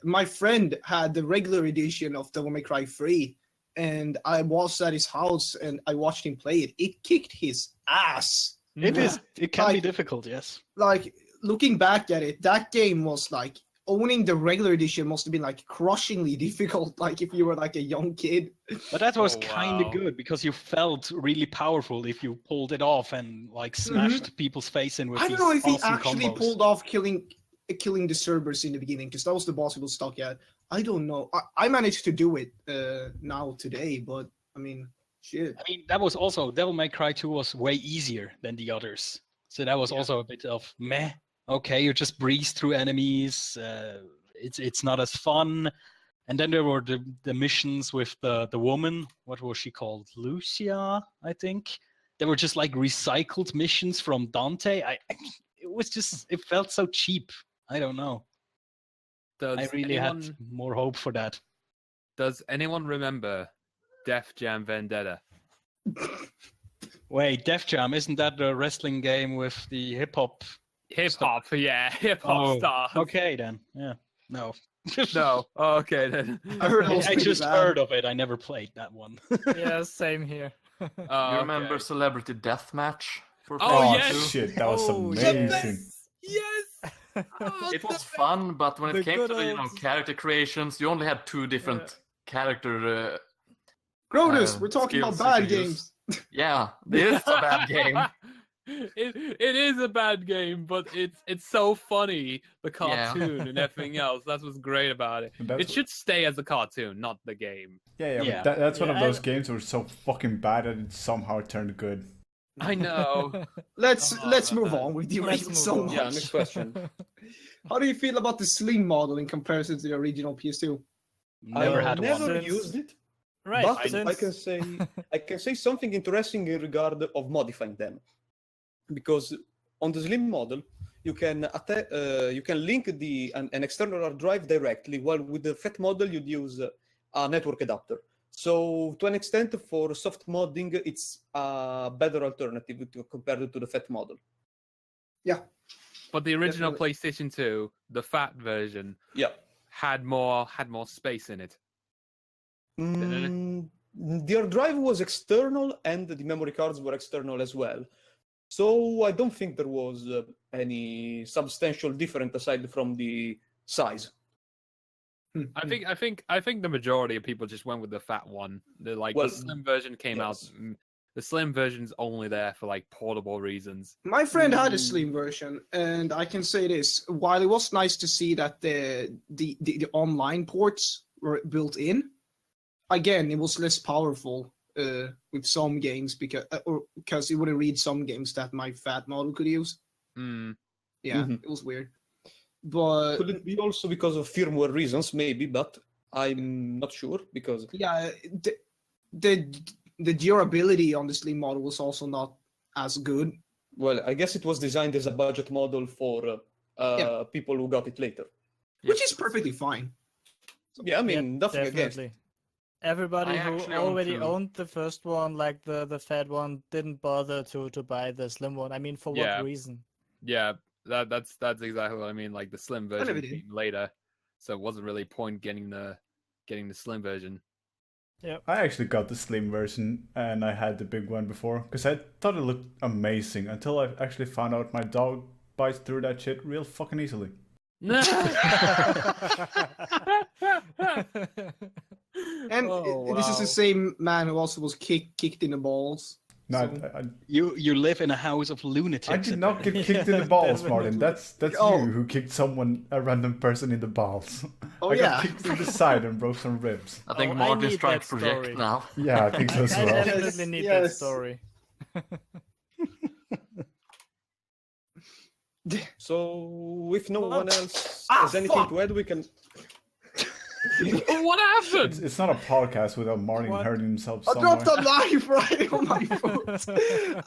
my friend had the regular edition of Devil May Cry 3, and I was at his house and I watched him play it. It kicked his ass. It can be Like- difficult, yes. Like looking back at it, that game was like owning the regular edition must have been like crushingly difficult. Like if you were like a young kid. But that was Oh, kind of wow. good because you felt really powerful if you pulled it off and like smashed people's face in with I these don't know if he awesome actually combos. pulled off killing the Cerberus in the beginning, because that was the boss he was stuck at. I don't know. I managed to do it now today, but I mean, shit. I mean, that was also Devil May Cry 2 was way easier than the others. So that was also a bit of meh. okay, you just breeze through enemies. It's not as fun. And then there were the missions with the woman. What was she called? Lucia, I think. They were just like recycled missions from Dante. It felt so cheap. I don't know. I really had more hope for that. Does anyone remember Def Jam Vendetta? Wait, Def Jam, isn't that the wrestling game with the hip-hop? Hip-hop, yeah. Hip-hop stuff. Okay, then. Yeah. No. No. Oh, okay, then. I just heard of it. I never played that one. Yeah, same here. You remember Celebrity Deathmatch? Oh, yes! Shit, that was amazing. Yes! It was fun, but when it came to character creations, you only had 2 different character. Cronus, we're talking skills about bad you could games. Yeah, it is a bad game. It is a bad game, but it's so funny, the cartoon and everything else. That's what's great about it. It should stay as a cartoon, not the game. Yeah. That's one of those games that were so fucking bad that it somehow turned good. I know. Let's move on. We derailed so much. Yeah, next question. How do you feel about the Slim model in comparison to the original PS2? Never had one. Never used it. Right. But I can say something interesting in regard of modifying them, because on the Slim model you can link an external hard drive directly, while with the Fat model you'd use a network adapter. So to an extent, for soft modding, it's a better alternative compared to the Fat model. Yeah. But the original PlayStation 2, the Fat version, had more space in it. The hard drive was external, and the memory cards were external as well. So I don't think there was any substantial difference aside from the size. I think the majority of people just went with the Fat one. The Slim version came out. The Slim version's only there for like portable reasons. My friend had a Slim version, and I can say this: while it was nice to see that the online ports were built in, again, it was less powerful with some games because it wouldn't read some games that my Fat model could use. It was weird. But could it be also because of firmware reasons? Maybe, but I'm not sure because the durability on the Slim model was also not as good. Well, I guess it was designed as a budget model for people who got it later, which is perfectly fine. Yeah, I mean, nothing against. Everybody who already owned the first one, like the Fat one, didn't bother to buy the Slim one. I mean, for what reason? Yeah, that's exactly what I mean. Like the Slim version came later, so it wasn't really a point getting the Slim version. Yeah, I actually got the Slim version, and I had the big one before because I thought it looked amazing until I actually found out my dog bites through that shit real fucking easily. And this is the same man who also was kicked in the balls. No, so. You live in a house of lunatics. I did not get kicked in the balls, Martin. That's you who kicked a random person in the balls. Oh, I got kicked in the side and broke some ribs. I think Martin's trying to project now. Yeah, I think so as well. I definitely need that story. So, if no one else has anything to add, we can... What happened? It's not a podcast without Martin hurting himself somewhere. I dropped a knife right on my foot.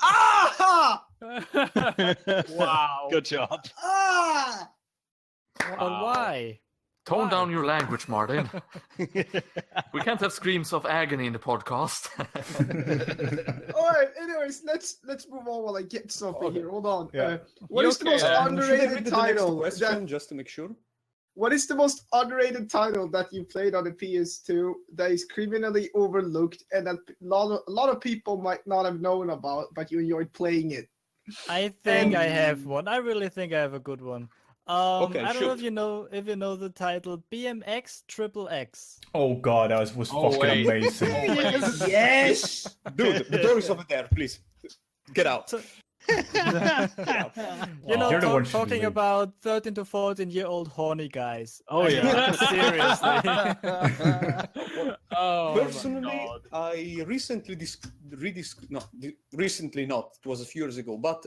Ah! Wow. Good job. Ah! But why? Tone down your language, Martin. We can't have screams of agony in the podcast. All right. Anyways, let's move on while I get something here. Hold on. Yeah. What is the most underrated title? Just to make sure. What is the most underrated title that you played on the PS2 that is criminally overlooked and that a lot of people might not have known about, but you enjoyed playing it? I think I have one. I really think I have a good one. Okay, I don't know if you know the title BMX XXX. Oh god, that was fucking amazing. Yes! Dude, the door is over there, please. Get out. You know, talking about 13 to 14-year-old horny guys. Oh yeah. Seriously. Personally, I recently recently not, it was a few years ago, but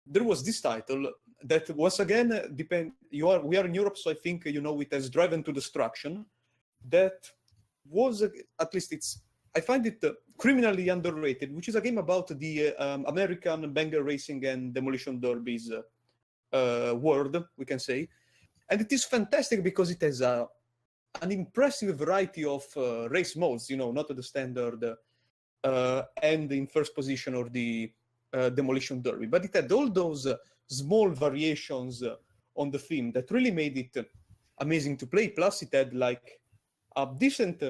there was this title that once again we are in Europe, so I think you know it as Driven to Destruction. That was at least I find it criminally underrated, which is a game about the American banger racing and demolition derbies world, we can say, and it is fantastic because it has an impressive variety of race modes. You know, not the standard and in first position or the demolition derby, but it had all those small variations on the theme that really made it amazing to play. Plus, it had like a decent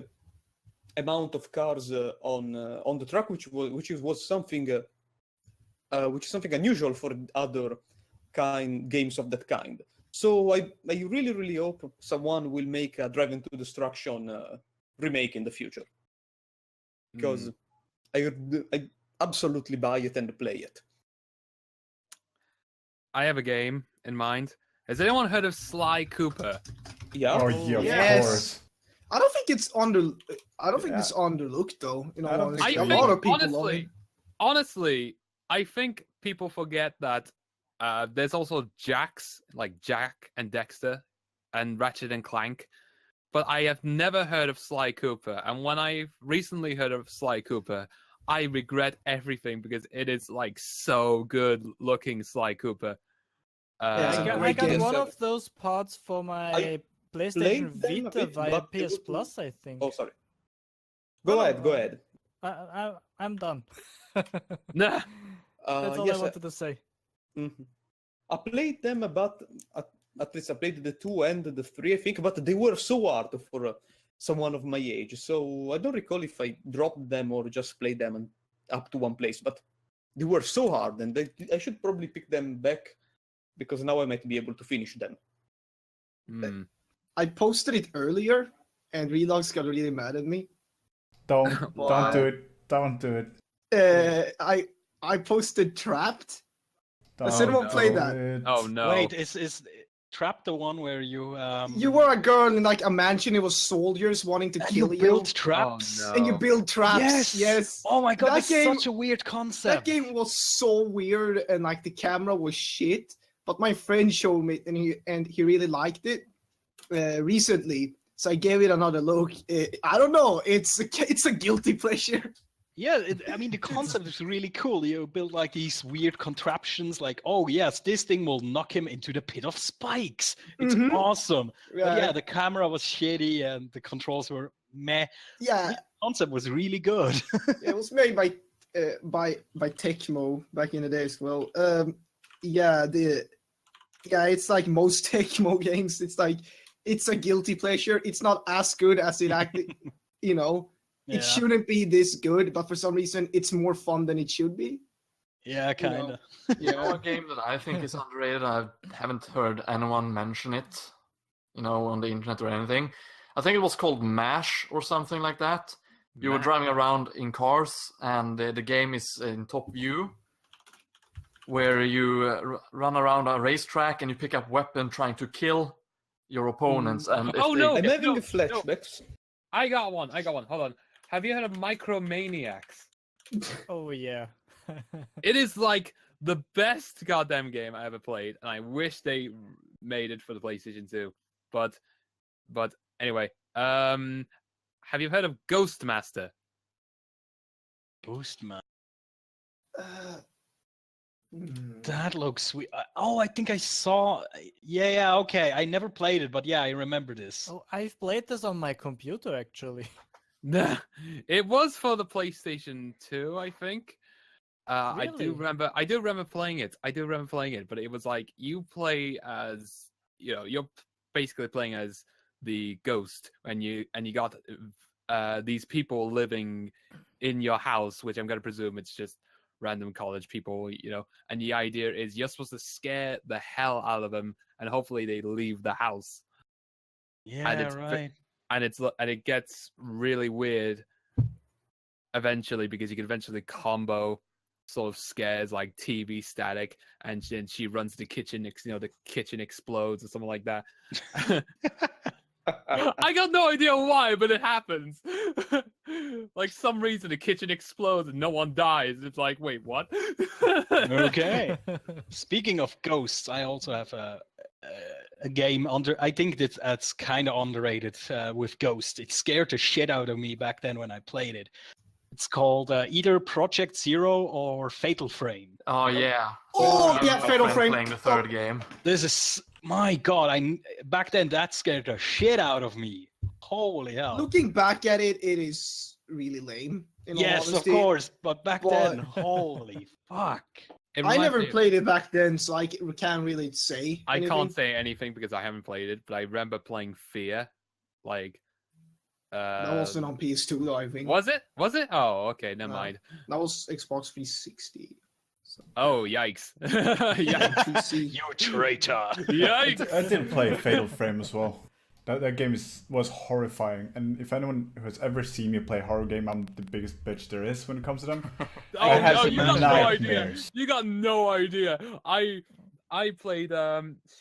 amount of cars on the track, which was something unusual for other games of that kind. So I really, really hope someone will make a Driven to Destruction remake in the future, because I absolutely buy it and play it. I have a game in mind. Has anyone heard of Sly Cooper? Yeah. Oh yeah, Yes. of course. I don't think it's it's underlooked though. You know, I don't think honestly. so. A lot of people love it. Honestly, I think people forget that there's also Jax, like Jack and Dexter, and Ratchet and Clank. But I have never heard of Sly Cooper. And when I recently heard of Sly Cooper, I regret everything because it is like so good looking SlyOoper. Yeah, it's a I great got game. one of those parts for my PlayStation played them a Vita bit, via but it PS was- Plus, I think. Oh, sorry. Go ahead. I'm done. Nah. That's all I wanted to say. Mhm. I played them about at least I played the 2 and the 3, I think, but they were so hard for someone of my age. So I don't recall if I dropped them or just played them up to one place. But they were so hard, and I should probably pick them back because now I might be able to finish them. I posted it earlier, and Redox got really mad at me. Don't Why? do it. Don't do it. I posted Trapped. Don't Does anyone play do that? it. Oh no. Wait, is Trap the one where you You were a girl in like a mansion. It was soldiers wanting to and kill you build traps? no. and you build traps. Yes. Yes. Oh my god, That that's game- such a weird That concept. game was so weird, and like the camera was shit. But my friend showed me, and he really liked it recently. So I gave it another look. I don't know. It's a guilty pleasure. Yeah, I mean the concept is really cool. You build like these weird contraptions, like, oh yes, this thing will knock him into the pit of spikes. It's Mhm. awesome. But yeah, the camera was shitty and the controls were meh. yeah. The concept was really good. It was made by Tecmo back in the day as well. It's like most Tecmo games. It's like it's a guilty pleasure. It's not as good as it actually, you know. Yeah, It shouldn't be this good, but for some reason, it's more fun than it should be. yeah, kind of. You know, a game that I think is underrated. I haven't heard anyone mention it, you know, on the internet or anything. I think it was called MASH or something like that. You were driving around in cars, and the game is in top view, where you run around a racetrack and you pick up weapon trying to kill your opponents. And if Oh, they- no. I'm having no, flashbacks. I got one. Hold on. Have you heard of Micromaniacs? Oh yeah. It is like the best goddamn game I ever played, and I wish they made it for the PlayStation 2. But anyway, have you heard of Ghostmaster? Ghostman. Uh, That looks sweet. Oh, I think I saw. Yeah, okay. I never played it, but yeah, I remember this. Oh, I've played this on my computer actually. Nah, it was for the PlayStation 2, I think. I do Really? remember playing it. But it was like you play as, you know, you're basically playing as the ghost, and you got these people living in your house, which I'm gonna presume it's just random college people, you know. And the idea is you're supposed to scare the hell out of them, and hopefully they leave the house. Yeah, it's right. And it gets really weird eventually, because you can eventually combo sort of scares like TV static, and then she runs to the kitchen, you know, the kitchen explodes or something like that. I got no idea why, but it happens. Like some reason the kitchen explodes and no one dies. It's like, wait, what? Okay. Speaking of ghosts, I also have a game I think that's kind of underrated with ghosts. It scared the shit out of me back then when I played it. It's called either Project Zero or Fatal Frame. Oh yeah. Oh, yeah, My Fatal friend Frame. Playing the third game. This is my god. Back then that scared the shit out of me. Holy hell. Looking back at it, it is really lame. In all Yes, of honesty. course. But back then, But- holy fuck. It I reminds never me- played it back then, so I can't really say. I anything. can't say anything because I haven't played it, but I remember playing Fear. Like, That wasn't on PS2 though, I think. was it? Was it? Oh, okay, never No. mind. That was Xbox 360. So. Oh, yikes! Yikes! PC. You traitor. Yikes! I did play Fatal Frame as well. That game was horrifying, and if anyone who has ever seen me play a horror game, I'm the biggest bitch there is when it comes to them. Oh, I had no, some you got no idea. nightmares. You got no idea. I played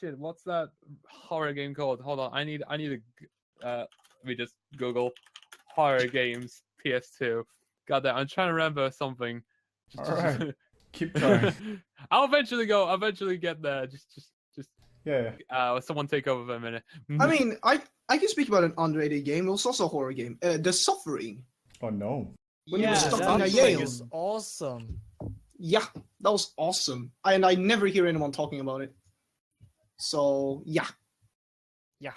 shit. What's that horror game called? Hold on. I need to. Let me just Google horror games PS2. God damn, I'm trying to remember something. Alright. Keep trying. I'll eventually get there. Just Yeah. someone take over for a minute. I mean, I can speak about an underrated game. It was also a horror game. The Suffering. Oh no. When you yeah, were stuck that in a thing Yale. is awesome. Yeah, that was awesome. And I never hear anyone talking about it. So, yeah. Yeah.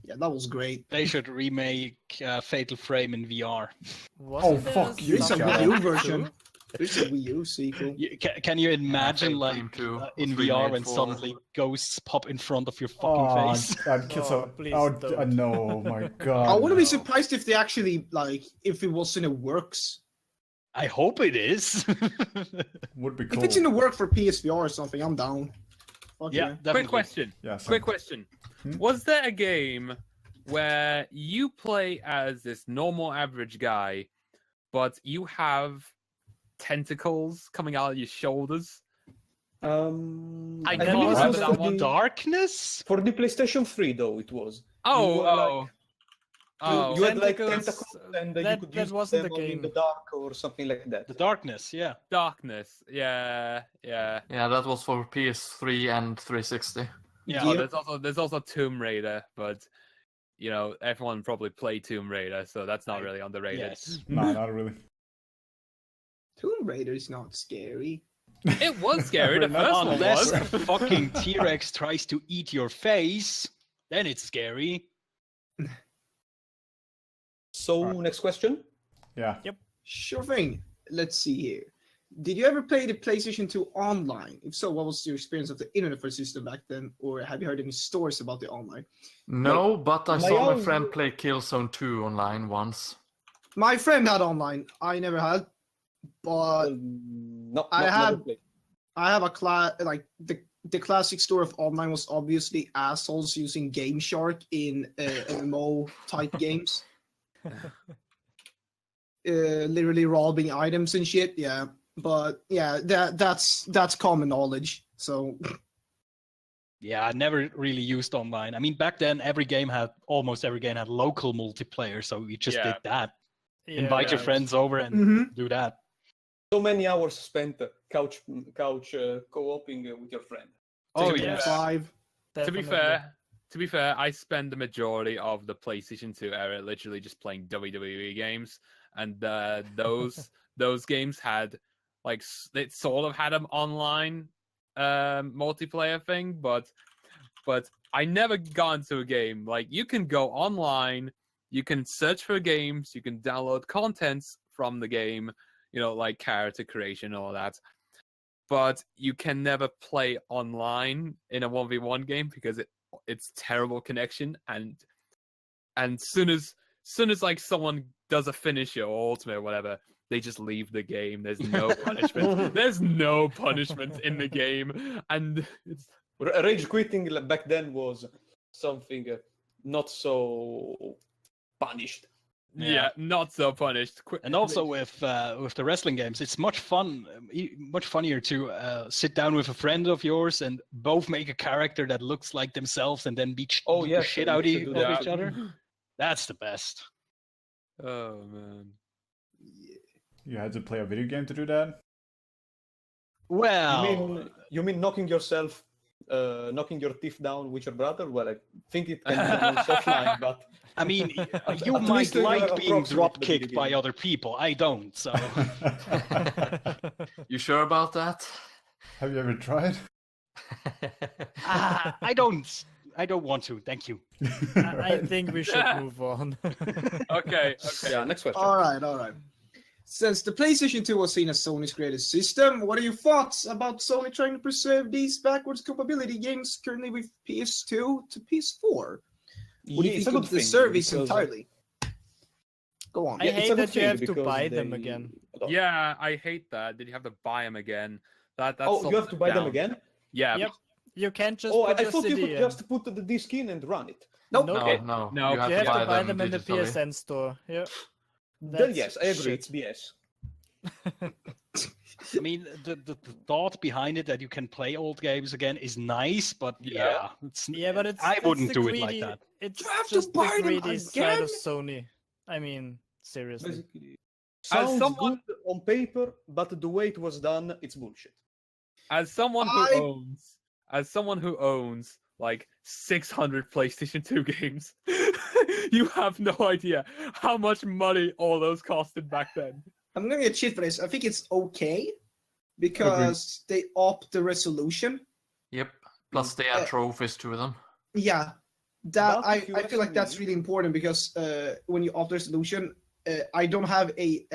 Yeah, that was great. They should remake Fatal Frame in VR. Wasn't there fuck you, There's a something guy. Wii U like version. two? There's a Wii U sequel. Can you imagine Fatal like Frame 2 in was VR remade when for- suddenly ghosts pop in front of your fucking Oh, face? I'd kill Oh, so. please I don't. know. My God. I wouldn't be no. surprised if they actually, like, if it was in the works. I hope it is. Would be If cool. it's in the work for PSVR or something, I'm down. Fuck yeah, yeah. definitely. Quick question. Yeah. same. Quick question. Hmm? Was there a game where you play as this normal average guy, but you have tentacles coming out of your shoulders? I I believe can't it remember was that for one. the- Darkness? For the PlayStation 3, though, it was. Oh, were oh. You, you had like Tentacles, tentacles, and you that- could that use wasn't them the only in game. the dark or something like that. The Darkness, yeah. Darkness. Yeah, yeah. Yeah, that was for PS3 and 360. Yeah. Oh, Yeah. there's also Tomb Raider, but you know everyone probably played Tomb Raider, so that's not really underrated. Yes. No, not really. Tomb Raider is not scary. It was scary. The Fair enough. first one Unless was. a fucking T-Rex tries to eat your face, then it's scary. So, next question. Yeah. Sure thing. Let's see here. Did you ever play the PlayStation 2 online? If so, what was your experience of the internet for the system back then? Or have you heard any stories about the online? No, but I my saw my own- friend play Killzone 2 online once. My friend had online. I never had. But No, I not have- never played. I have a class, like, the classic story of online was obviously assholes using Game Shark in MMO type games. Literally robbing items and shit, yeah. But yeah, that's common knowledge. So Yeah, I never really used online. I mean, back then, almost every game had local multiplayer, so you just Yeah. did that. Yeah, Invite your right. friends over and Mhm. do that. So many hours spent couch co-oping with your friend. Oh, To be yes. fair- 5. To be Definitely. fair, I spend the majority of the PlayStation 2 era literally just playing WWE games, and those games had like it sort of had an online multiplayer thing, but I never got into a game. Like you can go online, you can search for games, you can download contents from the game, you know, like character creation and all that. But you can never play online in a 1v1 game because it's terrible connection, and soon as like someone does a finisher or ultimate or whatever, they just leave the game. There's no punishment. There's no punishment in the game, and it's Rage quitting back then was something not so punished. Yeah, not so punished. And also with the wrestling games, it's much funnier to sit down with a friend of yours and both make a character that looks like themselves and then beat the shit out of each other. That's the best. Oh man. You had to play a video game to do that? Well, you mean knocking your teeth down with your brother? Well, I think it can be done offline, but I mean, you At might least you like have being approximately drop the kicked video by game. other people. I don't. So You sure about that? Have you ever tried? I don't want to. Thank you. I think we should move on. Okay. yeah, next question. All right. Since the PlayStation 2 was seen as Sony's greatest system, what are your thoughts about Sony trying to preserve these backwards compatibility games currently with PS2 to PS4? What do you it's a think good of the thing, service because- entirely? Go on. I Yeah, it's hate a good that you thing have to because buy them they- again. Yeah, I hate that. Did you have to buy them again? That's Oh, you have to buy them down. again? Yeah. Yep. You can't just Oh, put I your thought you CD could in. just put the disc in and run it. Nope. Nope. Okay. No, No, you have You to have to buy them them in the digitally. PSN store. Yeah. Then yes, I agree. shit. It's BS. I mean, the thought behind it that you can play old games again is nice, but Yeah. Yeah, but it's I it's wouldn't the do it like greedy- that. It's You have to just buy the them greedy side again? of Sony. I mean, seriously. Basically, sounds someone- good on paper, but the way it was done, it's bullshit. As someone who owns like 600 PlayStation 2 games, you have no idea how much money all those costed back then. I'm gonna get shit for this. I think it's okay because they up the resolution. Yep. Plus they add trophies to them. Yeah, that But if you I feel like ask that's me- really important because when you up the resolution, I don't have a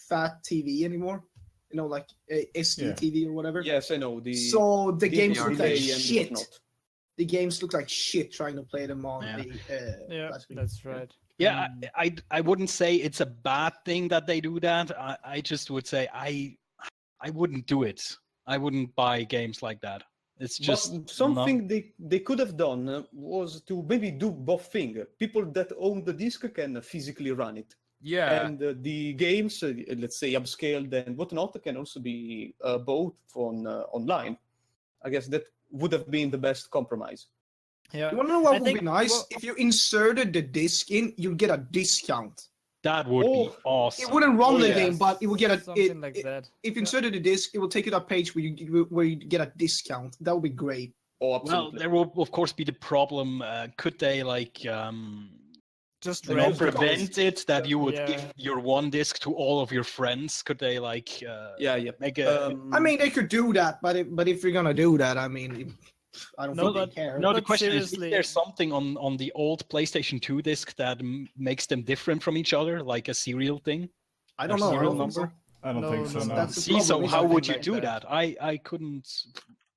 fat TV anymore. You know, like a SD Yeah. TV or whatever. Yes, I know. So the games input look like delay and shit. whatnot. The games look like shit trying to play them on Yeah. the Yeah, flat screen. that's right. Yeah, I wouldn't say it's a bad thing that they do that. I just would say I wouldn't do it. I wouldn't buy games like that. It's just But something they could have done was to maybe do both things. People that own the disc can physically run it. Yeah. And the games, let's say upscaled and whatnot, can also be bought on online. I guess that would have been the best compromise. Yeah. You want to know what I would think- be nice? well- If you inserted the disc in, you'd get a discount. that would be awesome. It wouldn't run the yes. game, but it would get a. Something like that. If you inserted the disc, it will take you to a page where you get a discount. That would be great. Oh, Well, absolutely. there will of course be the problem. Could they Just You know, rent it. prevent it that you would Yeah. give your one disc to all of your friends? Could they yeah. make a? I mean, they could do that, but if you're gonna do that, I mean, I don't No, think but- they care. No, the But question is seriously- there something on the old PlayStation 2 disc that makes them different from each other, like a serial thing? I don't a know. I serial don't think so. number? I don't No, think so, no, no. that's the See, so problem is how I would think you like do that. that? I couldn't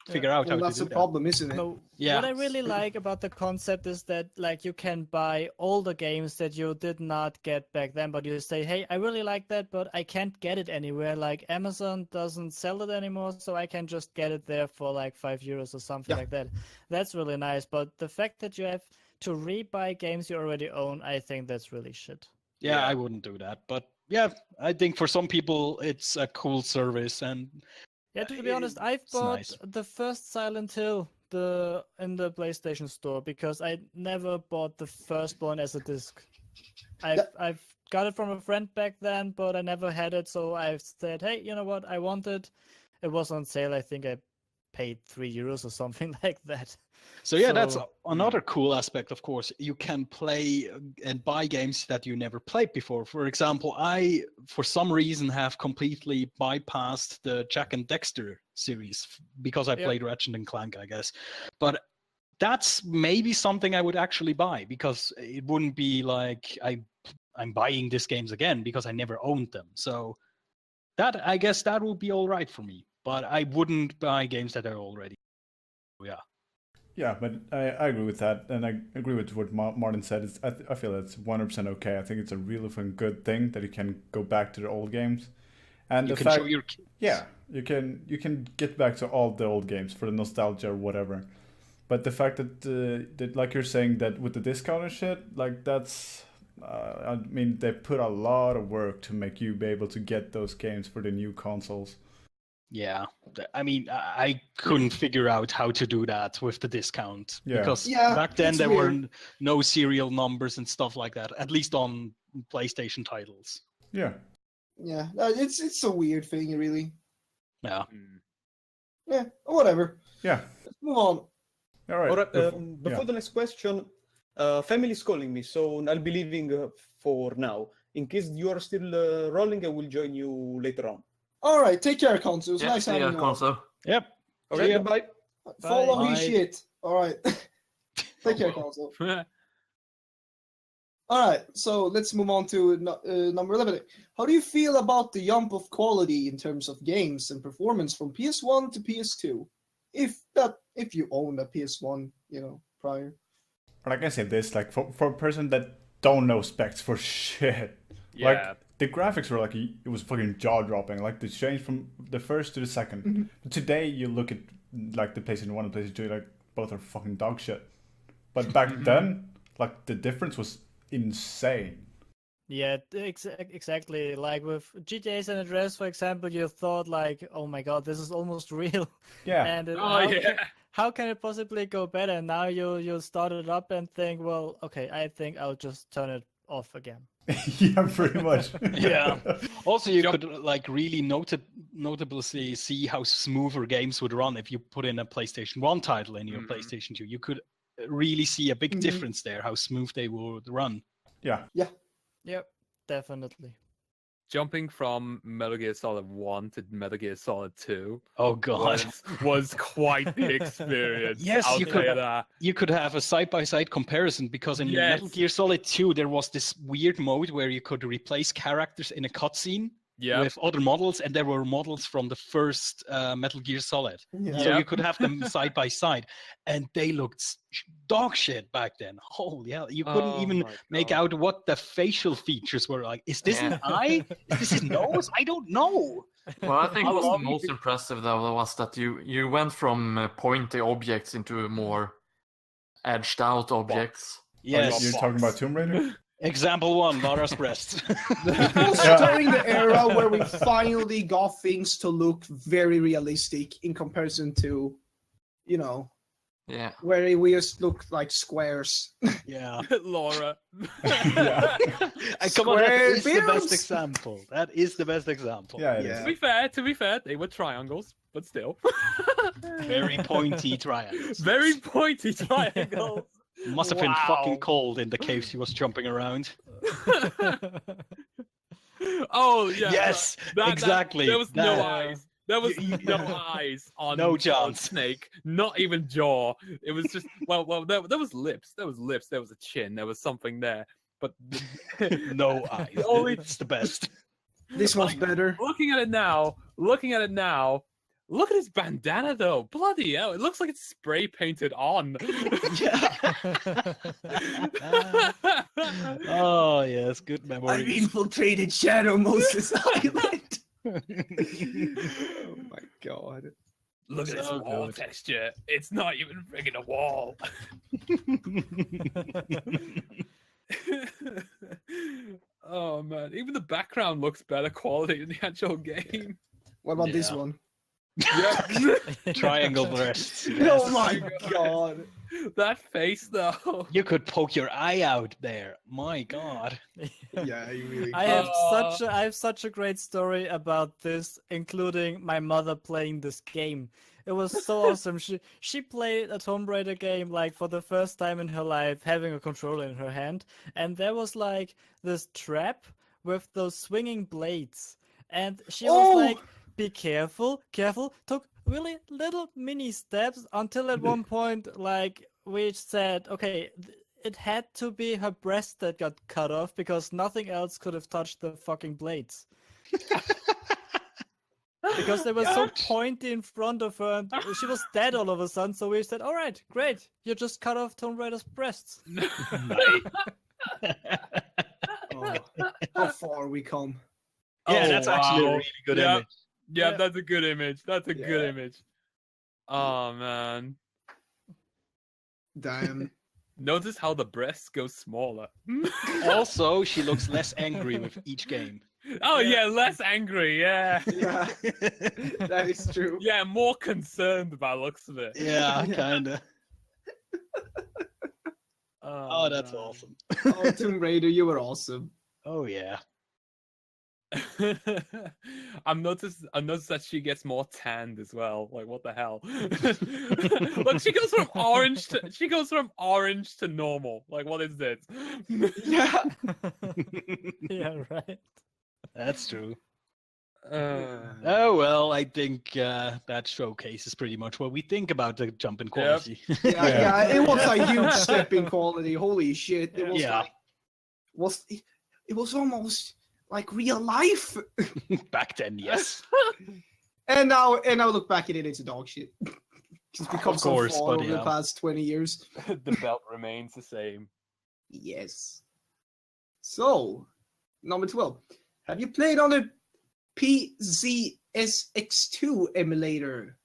figure out Well, how that's to the do problem, isn't it? No, Yeah. what I really like about the concept is that like you can buy all the games that you did not get back then, but you say, hey, I really like that, but I can't get it anywhere. Like Amazon doesn't sell it anymore, so I can just get it there for like €5 or something Yeah. like that. That's really nice. But the fact that you have to rebuy games you already own, I think that's really shit. that. Yeah, I wouldn't do that. But yeah, I think for some people it's a cool service, and Yeah, to be honest, I've It's bought nice. the first Silent Hill in the PlayStation Store because I never bought the first one as a disc. I've got it from a friend back then, but I never had it, so I said, hey, you know what? I want it. It was on sale. I think I paid €3 or something like that. so yeah, that's So- another cool aspect. Of course, you can play and buy games that you never played before. For example, I, for some reason, have completely bypassed the Jack and Dexter series because I Yep. played Ratchet and Clank, I guess. But that's maybe something I would actually buy because it wouldn't be like I'm buying these games again because I never owned them. So that, I guess, that would be all right for me. But I wouldn't buy games that are already. Yeah. Yeah, but I agree with that, and I agree with what Martin said. I feel it's 100% okay. I think it's a really fun, good thing that you can go back to the old games, and You the can fact, show your kids. yeah, you can get back to all the old games for the nostalgia or whatever. But the fact that like you're saying that with the discount and shit, like that's I mean, they put a lot of work to make you be able to get those games for the new consoles. Yeah, I mean, I couldn't figure out how to do that with the discount because back then there were no serial numbers and stuff like that. At least on PlayStation titles. Yeah. Yeah, it's a weird thing, really. Yeah. Yeah, whatever. Yeah. Let's move on. All right. All right. Before the next question, family is calling me, so I'll be leaving for now. In case you are still rolling, I will join you later on. All right, take care, Konzo. It was nice having you. Konzo. Yep. All right, goodbye. Follow me, Bye. shit. All right. Take care, Konzo. All right, so let's move on to number 11. How do you feel about the jump of quality in terms of games and performance from PS1 to PS2? If you own a PS1, prior. But I can say this, like for a person that don't know specs for shit, like the graphics were like it was fucking jaw dropping. Like the change from the first to the second. Mm-hmm. Today you look at like the PlayStation 1 and PlayStation 2, like both are fucking dog shit. But back then, like the difference was insane. Yeah, exactly. Like with GTA San Andreas, for example, you thought like, oh my god, this is almost real. Yeah. And how can it possibly go better? And now you start it up and think, well, okay, I think I'll just turn it off again. Yeah, pretty much. Yeah. Also, you could like really notably see how smoother games would run if you put in a PlayStation 1 title in your PlayStation 2. You could really see a big difference there, how smooth they would run. Yeah. Yeah. Yep, definitely. Jumping from Metal Gear Solid 1 to Metal Gear Solid 2 Oh god, was quite the experience. Yes, I'll you tell could. that. You could have a side-by-side comparison because in Metal Gear Solid 2 there was this weird mode where you could replace characters in a cutscene with other models, and there were models from the first Metal Gear Solid. So you could have them side by side, and they looked dog shit back then. Holy hell, you couldn't even make out what the facial features were like. Is this an eye? Is this his nose? I don't know. Well, I think what's the most impressive though was that you went from pointy objects into more edged out objects. Yes. You're talking about Tomb Raider? Example 1, Lara's breast. During the era where we finally got things to look very realistic in comparison to, where we just looked like squares. Yeah. Laura. Come on, that is the best example. That is the best example. Yeah. To be fair, they were triangles, but still. Very pointy triangles. Very pointy triangles. Must have been fucking cold in the cave she was jumping around. Oh yeah. Yes, exactly. There was no eyes. There was no eyes on on Snake. Not even jaw. It was just well. There was lips. There was lips. There was a chin. There was something there, but no eyes. It's the best. This one's better. Looking at it now. Look at his bandana though. Bloody hell. It looks like it's spray painted on. Oh, yes. Good memory. I've infiltrated Shadow Moses Island. Oh my god. Look at this wall texture. It's not even friggin' a wall. Oh man. Even the background looks better quality than the actual game. What about this one? Yeah. Triangle breasts. Yes. Oh my god. That face though. You could poke your eye out there. My god. Yeah, you really. I have such a great story about this, including my mother playing this game. It was so awesome. She played a Tomb Raider game like for the first time in her life, having a controller in her hand, and there was like this trap with those swinging blades, and she was like, be careful, took really little mini steps until at one point, like, we said, okay, it had to be her breast that got cut off because nothing else could have touched the fucking blades. Because they were so pointy in front of her and she was dead all of a sudden, so we said, all right, great, you just cut off Tomb Raider's breasts. How far we come. Yeah, that's actually a really good image. Yeah, that's a good image. That's a good image. Oh man. Damn. Notice how the breasts go smaller. Also, she looks less angry with each game. Oh yeah, less angry. Yeah, Yeah, that is true. yeah, more concerned by the looks of it. Yeah, kinda. Oh, that's man. awesome. Oh, Tomb Raider, you were awesome. Oh yeah. I've noticed that she gets more tanned as well. Like, what the hell? Look, she goes from orange to normal. Like, what is this? Yeah. Yeah, right. That's true. Uh, Oh well, I think that showcases pretty much what we think about the jump in quality. Yeah, it was a huge step in quality. Holy shit! It was Yeah. it was almost like real life. Back then, yes. And now look back at it, it's a dog shit. It's become Of course, so far but over the past 20 years. the belt remains the same. Yes. So, number 12. Have you played on a PZSX2 emulator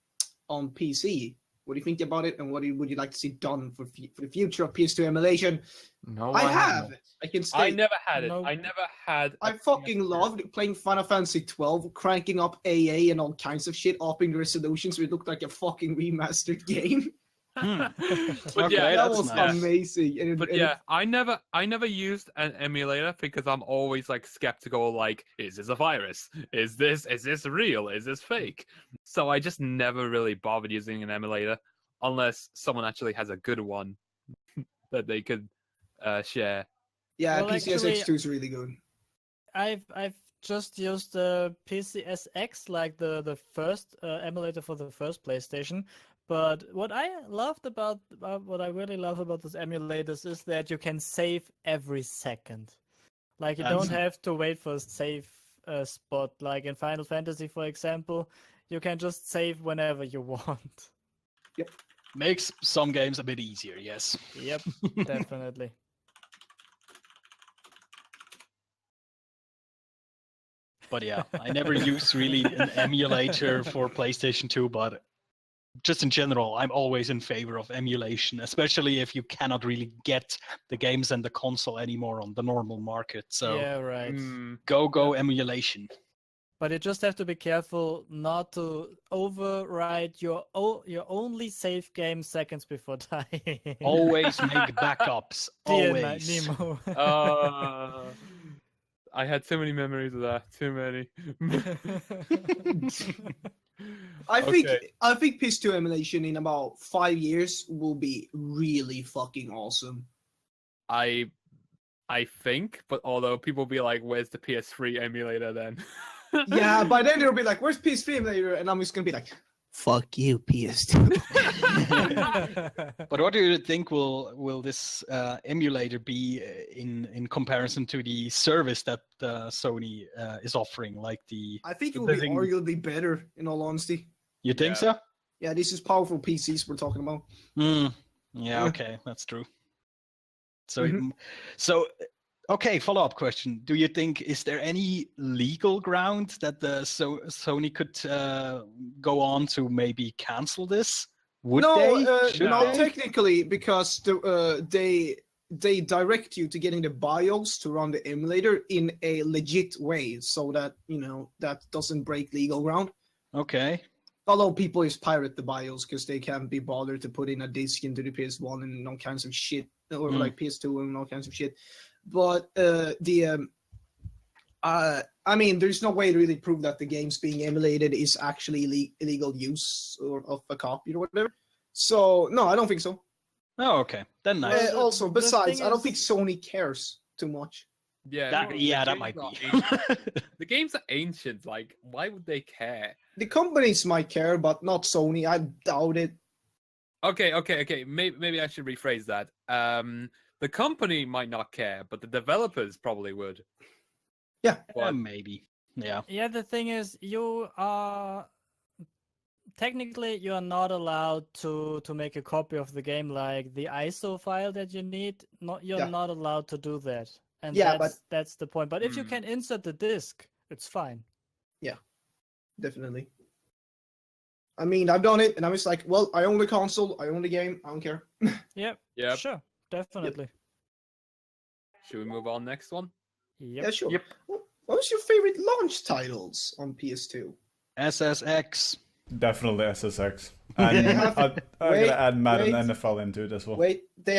on PC? What do you think about it, and what would you like to see done for the future of PS2 emulation? No, I have. haven't. I can say I never had it. Nope. I never had. I fucking loved playing Final Fantasy 12, cranking up AA and all kinds of shit, upping the resolution so it looked like a fucking remastered game. But Okay, yeah, That that's was nice. amazing. but yeah, I never used an emulator because I'm always like skeptical. Like, is this a virus? Is this real? Is this fake? So I just never really bothered using an emulator unless someone actually has a good one that they could share. Yeah, Well, PCSX2 is really good. I've just used the PCSX, like the first emulator for the first PlayStation. But what I really love about those emulators is that you can save every second. Like, you don't have to wait for a save spot. Like in Final Fantasy, for example, you can just save whenever you want. Makes some games a bit easier, yes. Yep, definitely. But yeah, I never used really an emulator for PlayStation 2, but just in general, I'm always in favor of emulation, especially if you cannot really get the games and the console anymore on the normal market. So Yeah, right. go emulation. But you just have to be careful not to override your only save game seconds before dying. Always make backups. Dear Always. Nemo. I had too many memories of that. Too many. I Okay. think PS2 emulation in about 5 years will be really fucking awesome. I think, but although people will be like, "Where's the PS3 emulator then?" Yeah, by then they'll be like, "Where's PS3 emulator?" And I'm just gonna be like, "Fuck you, PS2." But what do you think will this emulator be in comparison to the service that Sony is offering? Like I think it will be Living- arguably better, in all honesty. you think Yeah. so? Yeah, this is powerful PCs we're talking about. Yeah, Yeah. okay, that's true. So, Mhm. so okay. Follow-up question: do you think is there any legal ground that the Sony could go on to maybe cancel this? Would they? Should not they? technically, because they direct you to getting the BIOS to run the emulator in a legit way, so that that doesn't break legal ground. Okay. Although people just pirate the BIOS because they can't be bothered to put in a disk into the PS1 and all kinds of shit, or like PS2 and all kinds of shit. But I mean, there's no way to really prove that the games being emulated is actually illegal use of a copy or whatever. So no, I don't think so. Oh, okay. Then nice. Well, Also, the besides, thing I don't is- think Sony cares too much. Yeah, That- the yeah, that games might are be. ancient. The games are ancient. Like, why would they care? The companies might care, but not Sony. I doubt it. Okay. Maybe I should rephrase that. The company might not care, but the developers probably would. Yeah. Yeah, maybe. Yeah. Yeah, the thing is, you are technically you are not allowed to make a copy of the game, like the ISO file that you need. You're Yeah. not allowed to do that, and Yeah, that's the point. But if you Hmm. can insert the disc, it's fine. Definitely. I mean, I've done it, and I'm just like, well, I own the console, I own the game, I don't care. Yep. Yep. Sure. definitely. Should we move on next one? Yep. Yeah, sure. Yep. What was your favorite launch titles on PS2? SSX. Definitely SSX. And have to- I'm wait, gonna add Madden wait. NFL into it as well. Wait, they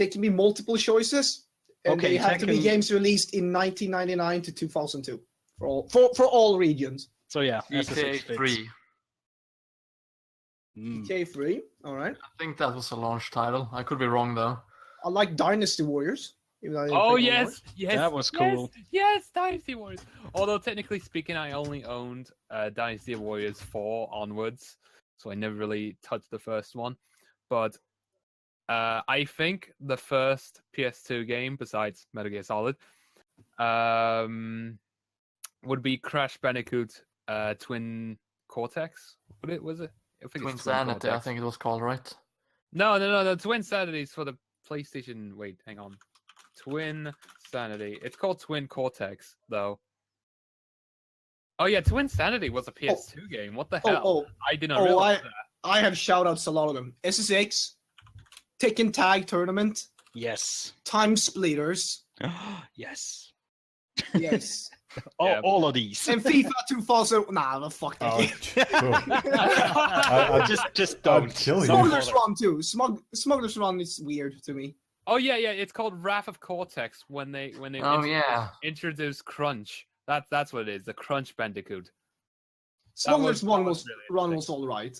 can be multiple choices, and Okay, they have to be Tekken- games released in 1999 to 2002 for all regions. So yeah, GTA SSX fits. 3. K3, all right. I think that was a launch title. I could be wrong though. I like Dynasty Warriors. Even though I didn't Oh play it on yes, yes, That was yes, cool. Yes, Dynasty Warriors. Although technically speaking, I only owned Dynasty Warriors 4 onwards, so I never really touched the first one. But I think the first PS2 game, besides Metal Gear Solid, would be Crash Bandicoot Twin Cortex. Was it? I think Twin it's Sanity, I Cortex. think it was called, right? No. Twin Sanity is for the PlayStation. Wait, hang on. Twin Sanity. It's called Twin Cortex, though. Oh yeah, Twin Sanity was a PS2 game. What the hell? I did not realize that. I have shoutouts a lot of them. SSX, Tekken Tag Tournament, Yes. Time Splitters, Yes. yes, All of these. and FIFA 2000. Nah, fuck that Oh, game. Just I'll don't. kill you. Smuggler's Run too. Smuggler's Run is weird to me. Oh yeah. It's called Wrath of Cortex when they Oh yeah. introduced Crunch. That's what it is. The Crunch Bandicoot. Smuggler's that Run was really was interesting. all right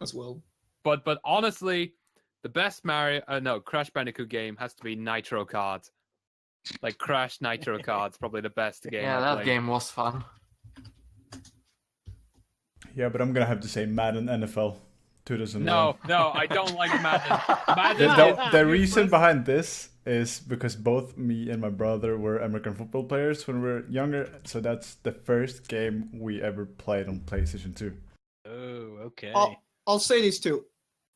as well. But honestly, the best Crash Bandicoot game has to be Nitro Kart. Like Crash Nitro Kart's probably the best game. Yeah, I that played. game was fun. Yeah, but I'm gonna have to say Madden NFL 2001. No, I don't like Madden. Madden The is reason useless. behind this is because both me and my brother were American football players when we were younger, so that's the first game we ever played on PlayStation 2. Oh, okay. I'll say this too.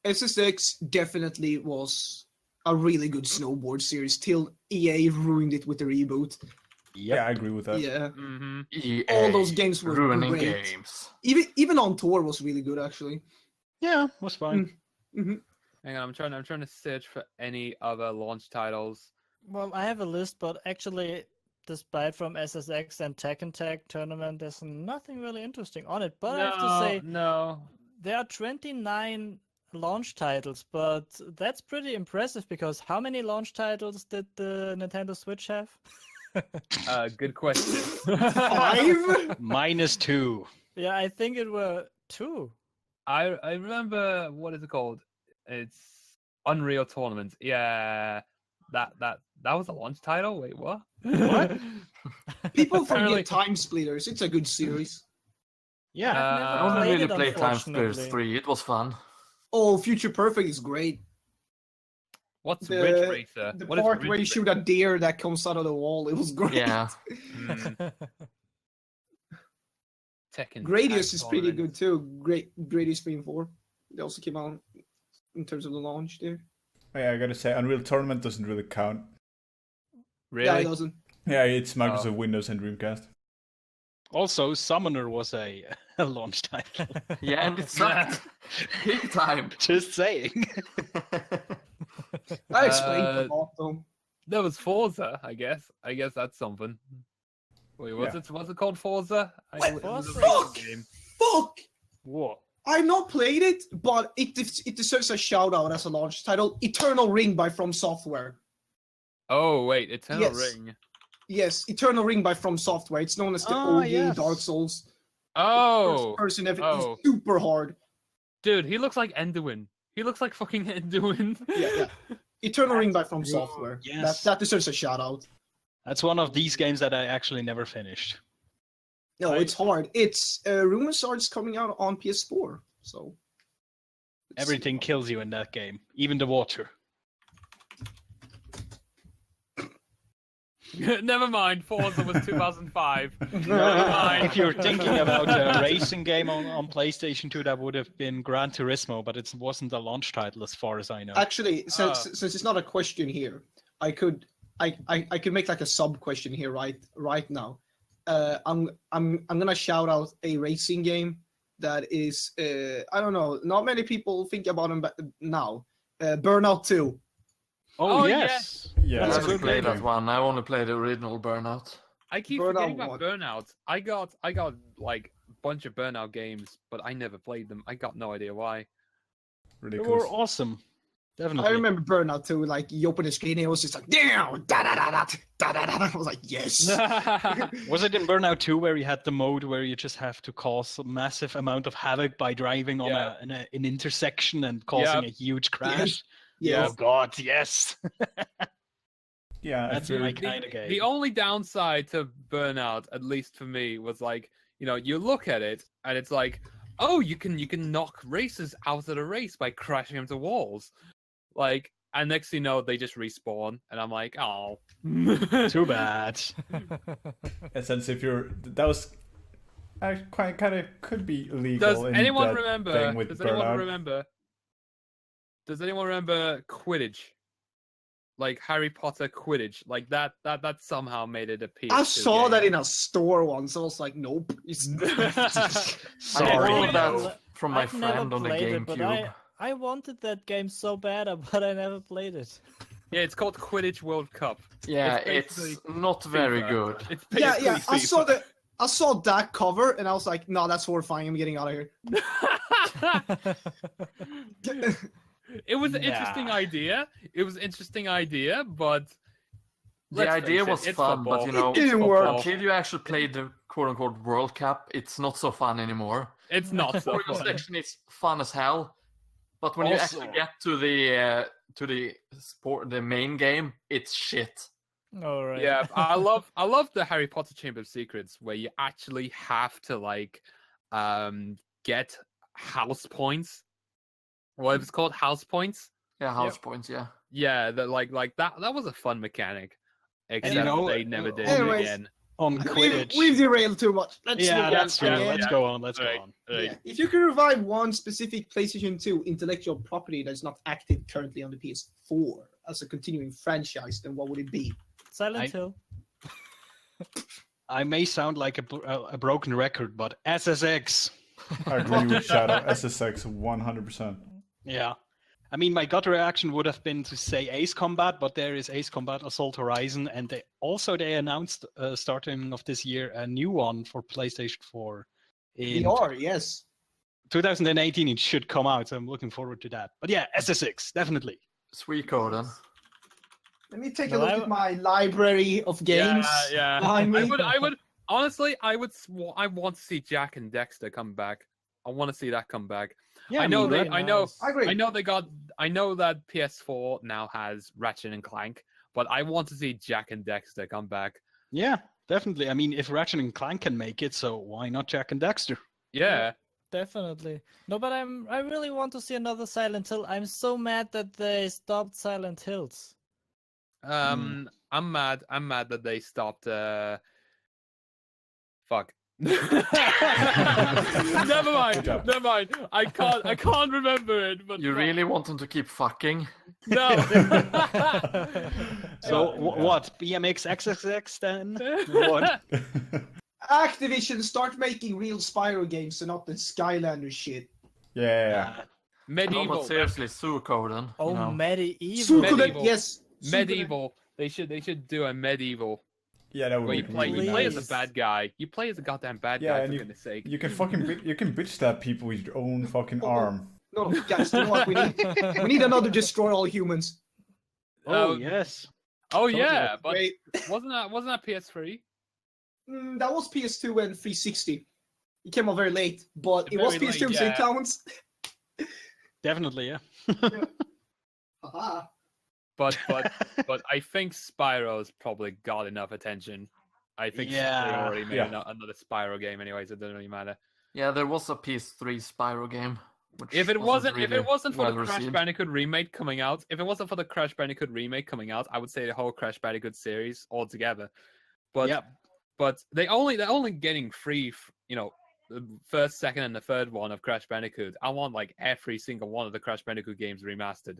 SSX definitely was a really good snowboard series till EA ruined it with the reboot. Yeah, I agree with that. Yeah, Mhm. EA all those games were ruining great. games. Even on tour was really good actually. Yeah, was fine. Hmm. Hang on, I'm trying to search for any other launch titles. Well, I have a list, but actually, despite from SSX and Tekken Tag Tournament, there's nothing really interesting on it. But I have to say, no. there are 29 launch titles, but that's pretty impressive because how many launch titles did the Nintendo Switch have? Good question. 5? -2. Yeah, I think it were 2. I remember, what is it called? It's Unreal Tournament. Yeah, that was a launch title. Wait, what? What? People Apparently- forget Time Splitters. It's a good series. Yeah. I I've only never really played it, played Time Splitters unfortunately. 3. It was fun. Oh, Future Perfect is great. What's The- Ridge Racer? The What is part Ridge where you Racer? shoot a deer that comes out of the wall, it was great. Yeah. Mm, Tekken Gradius Tag is pretty Tournament. good too. Gradius Spin 4. They also came out in terms of the launch there. Yeah, I gotta say, Unreal Tournament doesn't really count. Really? Yeah, it doesn't. Yeah, it's Microsoft Oh. Windows and Dreamcast. Also, Summoner was a launch title. Yeah, and it sucked. Big time. Just saying. I explained Uh, a lot though. There was Forza, I guess. I guess that's something. Wait, what's it called? Forza? Wait, it was a fuck! racing game. Fuck! What? I've not played it, but it deserves a shout out as a launch title. Eternal Ring by From Software. Oh wait, Eternal Yes. Ring. Yes, Eternal Ring by From Software. It's known as the OG yes. Dark Souls. Oh, First person everything. Oh. It's super hard. dude, he looks like Enduin. He looks like fucking Enduin. Yeah. Eternal Ring by From true. Software. Yes. That deserves a shout out. That's one of these games that I actually never finished. No, Right. it's hard. It's rumors are it's coming out on PS4. So let's see. Everything kills you in that game, even the water. Never mind. Forza was 2005. If you're thinking about a racing game on PlayStation 2, that would have been Gran Turismo, but it wasn't a launch title as far as I know. Actually, since it's not a question here, I could make like a sub question here right now. I'm gonna shout out a racing game that is I don't know, not many people think about them now. Burnout 2. Oh, Oh, yes. Yeah, I That's a haven't good played game. that one. I only played the original Burnout. I keep Burnout forgetting about what? Burnout. I got like a bunch of Burnout games, but I never played them. I got no idea why. They ridiculous. were awesome. I Definitely. remember Burnout too. Like you open the screen and it was just like damn, da da da da da da da. I was like yes. Was it in Burnout 2 where you had the mode where you just have to cause a massive amount of havoc by driving on Yeah. an intersection and causing Yep. a huge crash? Yes. Oh god, yes. Yeah, That's if you're- my kind of game. The only downside to Burnout, at least for me, was like, you look at it and it's like, oh, you can knock racers out of the race by crashing into walls. Like, and next thing you know, they just respawn, and I'm like, oh. Too bad. in a sense, if you're that was quite kind of could be illegal. Does in anyone that remember? thing with Does anyone Burnout. remember? Does anyone remember Quidditch? Like Harry Potter Quidditch, like that somehow made it appear. I saw that in a store once. I was like, nope. It's I Sorry. borrowed no. that from my I've never friend on the played it, but GameCube. I wanted that game so bad, but I never played it. Yeah, it's called Quidditch World Cup. Yeah, It's it's basically not very FIFA. good. It's yeah. basically I FIFA. saw that. I saw that cover and I was like, no, that's horrifying. I'm getting out of here. It was an Nah. interesting idea. It was an interesting idea, but The let's idea face it, was it's fun, but football. It didn't It's work. football. until you actually play the quote-unquote World Cup, it's not so fun anymore. It's not so For your fun. section, it's fun as hell, but when you Also- actually get to the sport, the main game, it's shit. All right. Yeah, I love the Harry Potter Chamber of Secrets where you actually have to like get house points. What it's called, house points. Yeah, house points. Yeah. Yeah, that like that was a fun mechanic. Except you know, they never did anyways, it again. On We've Quidditch. derailed too much. Let's Yeah, move on. that's true. yeah, Let's yeah. go on. Let's Right, go on. right. Yeah. If you could revive one specific PlayStation 2 intellectual property that's not active currently on the PS4 as a continuing franchise, then what would it be? Silent I- Hill. I may sound like a broken record, but SSX. I agree with Shadow. SSX 100%. Yeah. I mean, my gut reaction would have been to say Ace Combat, but there is Ace Combat Assault Horizon, and they announced starting of this year a new one for PlayStation 4. In VR, yes. 2018, it should come out, so I'm looking forward to that. But yeah, SSX, definitely. Sweet Coden. Let me take a No, look I- at my library of games. Yeah. behind me. I would honestly, I want to see Jack and Dexter come back. I want to see that come back. Yeah, I know mean, I know I agree. I know that PS4 now has Ratchet and Clank, but I want to see Jack and Dexter come back. Yeah, definitely. I mean, if Ratchet and Clank can make it, so why not Jack and Dexter? Yeah. Definitely. No, but I really want to see another Silent Hill. I'm so mad that they stopped Silent Hills. I'm mad that they stopped fuck. Never mind. Good job. Never mind. I can't remember it, but You really want them to keep fucking? no. So what? BMX XXX then? What? Activision, start making real Spyro games and not the Skylander shit. Yeah. No, Medieval. but seriously, Suikoden. Oh, you know. medieval. Suikoden, Medieval. yes. Medieval. They should do a medieval Yeah, that would where be you play really as nice. a bad guy. You play as a goddamn bad Yeah, guy, and for you- goodness sake. You can fucking you can bitch stab people with your own fucking Oh. arm. No, guys, you know what we need? We need another Destroy All Humans. Oh, Um, yes. Oh Totally. yeah, but Wait, wasn't that PS3? that was PS2 and 360. It came out very late, but it was Very PS2, late, so yeah. it counts. Definitely, yeah. Haha. But I think Spyro's probably got enough attention. I think Yeah. they already made Yeah. another Spyro game anyway, so it doesn't really matter. Yeah, there was a PS3 Spyro game. Which If it wasn't for well the Crash received. Bandicoot remake coming out, I would say the whole Crash Bandicoot series altogether. But Yeah. but they're only getting free, the first, second, and the third one of Crash Bandicoot. I want like every single one of the Crash Bandicoot games remastered.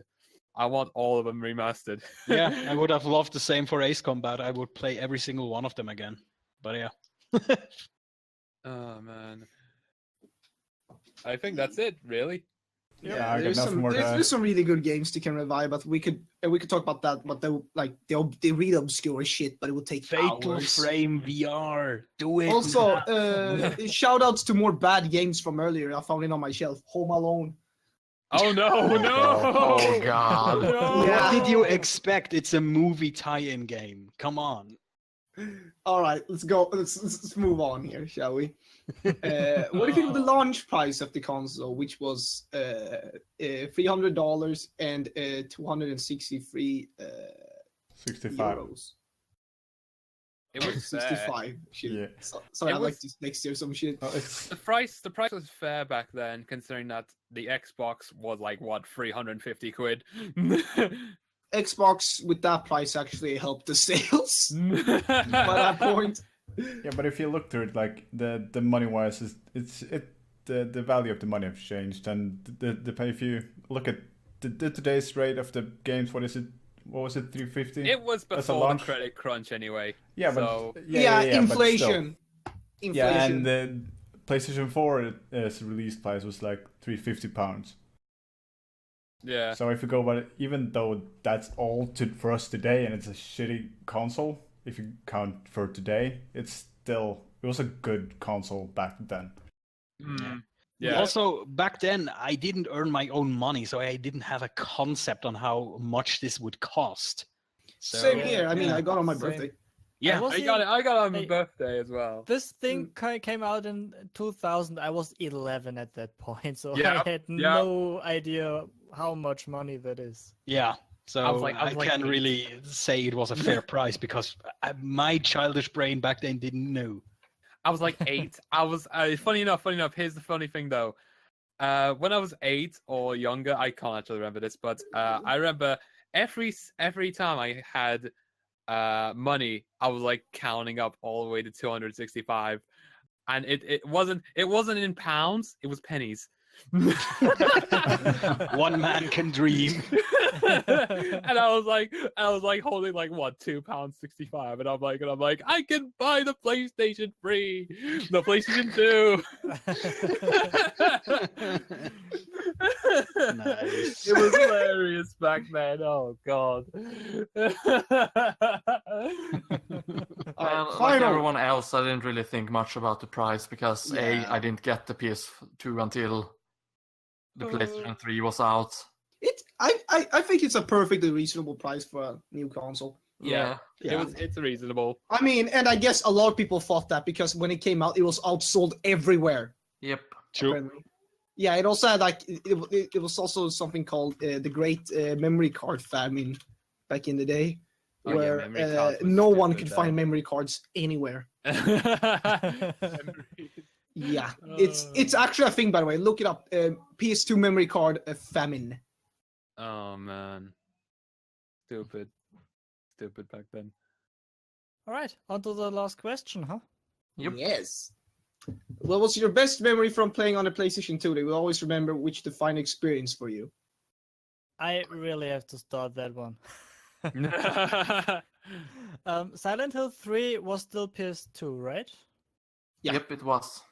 I want all of them remastered. Yeah, I would have loved the same for Ace Combat. I would play every single one of them again. But yeah. Oh man. I think that's it, really. Yeah, I got nothing more to add. there's some really good games that can revive, but we could talk about that. But they really obscure shit, but it would take Fatal hours. Frame VR. Do it. Also, shout outs to more bad games from earlier. I found it on my shelf. Home Alone. Oh no, no! Oh god. No. Yeah. What did you expect? It's a movie tie-in game. Come on. All right, let's go. Let's move on here, shall we? What do you think of the launch price of the console, which was $300 and 263 65. euros? It was fair. 65. Shit. Yeah. Sorry, It I like was- this next year some shit. The price was fair back then, considering that the Xbox was like what 350 quid. Xbox with that price actually helped the sales by that point. Yeah, but if you look through it, like the money wise, the value of the money have changed, and if you look at the today's rate of the games, what was it, 350? It was As a before the launch? credit crunch anyway. Yeah, so... but Yeah, but still. inflation. Yeah, and the PlayStation 4 release price was like £350. Yeah. So if you go by it, even though that's all for us today, and it's a shitty console, if you count for today, it was a good console back then. Mm. Yeah. Also, back then, I didn't earn my own money, so I didn't have a concept on how much this would cost. So, Same here. I mean, yeah. I got on my Same. birthday. Yeah, was I got it on my Hey. birthday as well. This thing came out in 2000. I was 11 at that point, so Yeah, I had yeah. no idea how much money that is. yeah. So I was like can't 8. really say it was a fair price because my childish brain back then didn't know. I was like 8. I was funny enough. Here's the funny thing though. When I was 8 or younger, I can't actually remember this, but I remember every time I had money, I was like counting up all the way to 265, and it wasn't in pounds, it was pennies. One man can dream. And I was like holding like what £2.65, and I'm like I can buy the PlayStation 3, the PlayStation 2. Nice. It was hilarious back then. Oh god. Like final. everyone else, I didn't really think much about the price because Yeah. I didn't get the PS2 until the PlayStation 3 was out. I think it's a perfectly reasonable price for a new console. Yeah, Yeah. it's reasonable. I mean, and I guess a lot of people thought that because when it came out, it was outsold everywhere. Yep. True. apparently. Yeah, it also had like it was also something called the Great Memory Card Famine back in the day, Oh, yeah, where memory cards was no one stupid could then. find memory cards anywhere. Yeah, it's actually a thing, by the way. Look it up. PS2 memory card famine. Oh man, stupid back then. All right, on to the last question, huh? Yep. Yes. What was your best memory from playing on the PlayStation 2? They will always remember which defined experience for you. I really have to start that one. Silent Hill 3 was still PS2, right? Yeah. Yep, it was.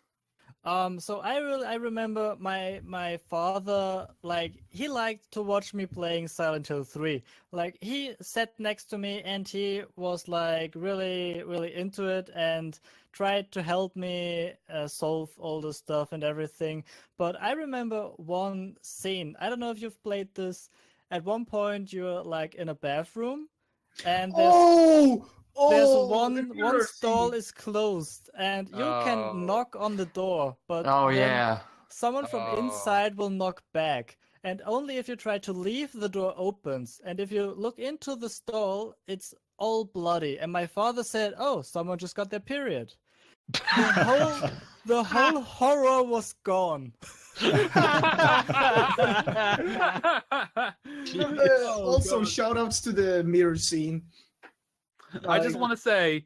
So I remember my father, like, he liked to watch me playing Silent Hill 3. Like, he sat next to me and he was like really into it and tried to help me solve all the stuff and everything. But I remember one scene. I don't know if you've played this. At one point you're like in a bathroom and there's one stall is closed and you Oh. can knock on the door, but Oh then yeah. someone from Oh. inside will knock back. And only if you try to leave, the door opens. And if you look into the stall, it's all bloody. And my father said, "Oh, someone just got their period." The whole horror was gone. Also, shout outs to the mirror scene. I just want to say,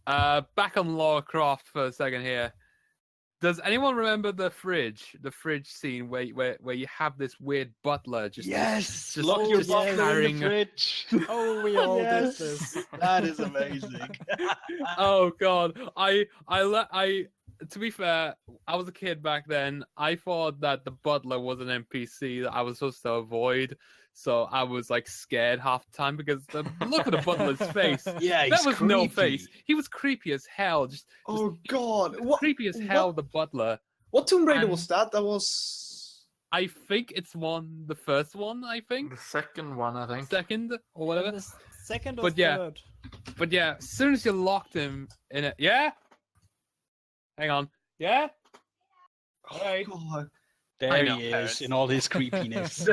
back on Lara Croft for a second here. Does anyone remember the fridge scene where you have this weird butler just Yes, just- lock your just bottle in carrying the a- fridge. Oh, we all Yes. did this. That is amazing. Oh god, to be fair, I was a kid back then. I thought that the butler was an NPC that I was supposed to avoid. So I was like scared half the time because the look at the butler's face. Yeah, that he's was no creepy. face. He was creepy as hell. Just Oh God! What? creepy as hell. What, The butler. what Tomb Raider And- was that? That was. I think it's the first one. I think The second one, I think. second or whatever. The second or But yeah. third. But yeah, as soon as you locked him in it, yeah. Hang on, yeah. All right. God. There I know, he is parents. in all his creepiness.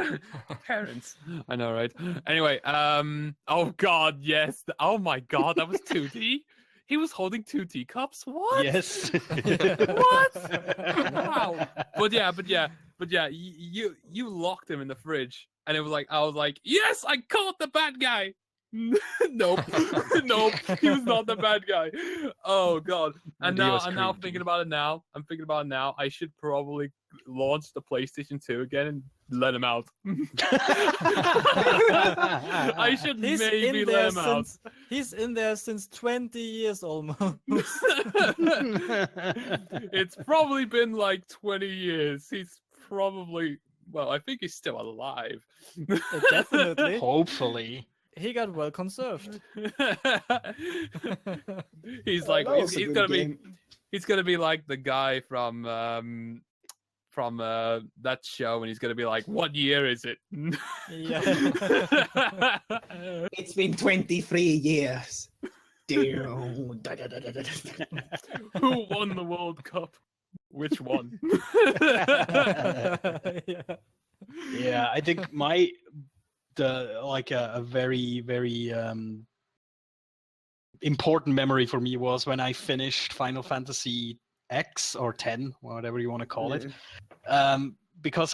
Parents. I know, right? Anyway, oh God, yes. Oh my God, that was 2D. He was holding 2 teacups. What? Yes. What? Wow. But yeah. You locked him in the fridge, and it was like I was like, yes, I caught the bad guy. Nope, nope. He was not the bad guy. Oh God. And He now was I'm now creepy. thinking about it now. I'm thinking about it now. I should probably launch the PlayStation 2 again and let him out. I should He's maybe in there let him out. since he's in there since 20 years almost. It's probably been like 20 years. He's probably, well, I think he's still alive. Definitely. Hopefully. He got well conserved. He's like, That was a he's good gonna game. he's gonna be like the guy from that show, and he's gonna be like, what year is it? Yeah. It's been 23 years. Dear. Who won the World Cup? Which one? Yeah. Yeah, I think a very important memory for me was when I finished Final Fantasy X or 10, whatever you want to call it. Because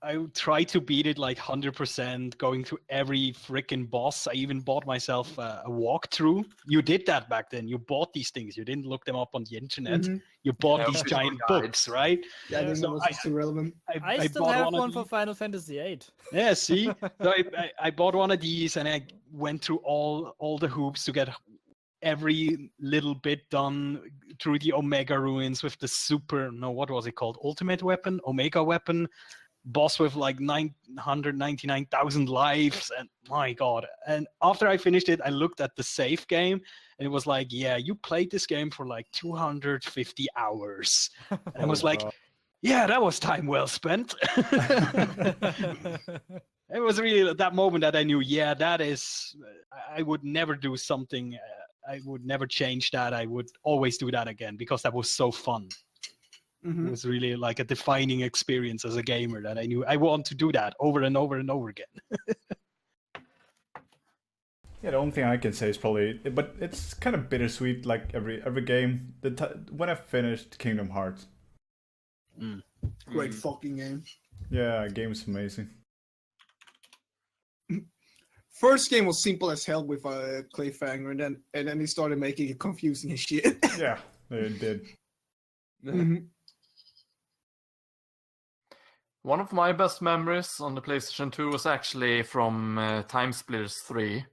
I tried to beat it like 100%, going through every freaking boss. I even bought myself a walkthrough. You did that back then. You bought these things. You didn't look them up on the internet. Mhm. You bought Yeah, these we giant saw guides. books, right? Yeah, I didn't know So it was too relevant. I still bought have of one for these. Final Fantasy VIII. Yeah, see, so I bought one of these and I went through all the hoops to get every little bit done through the Omega ruins with the what was it called? Ultimate weapon, Omega weapon, boss with like 999,000 lives, and my God. And after I finished it, I looked at the save game and it was like, yeah, you played this game for like 250 hours. And I was like, yeah, that was time well spent. It was really at that moment that I knew, yeah, that is, I would never do something, I would never change that. I would always do that again because that was so fun. Mhm. It was really like a defining experience as a gamer that I knew I want to do that over and over and over again. Yeah, the only thing I can say is probably, but it's kind of bittersweet. Like every game, when I finished Kingdom Hearts, Great fucking game. yeah, game is amazing. First game was simple as hell with a cliffhanger, and then he started making it confusing as shit. Yeah, they did. Mhm. One of my best memories on the PlayStation 2 was actually from Time Splitters 3.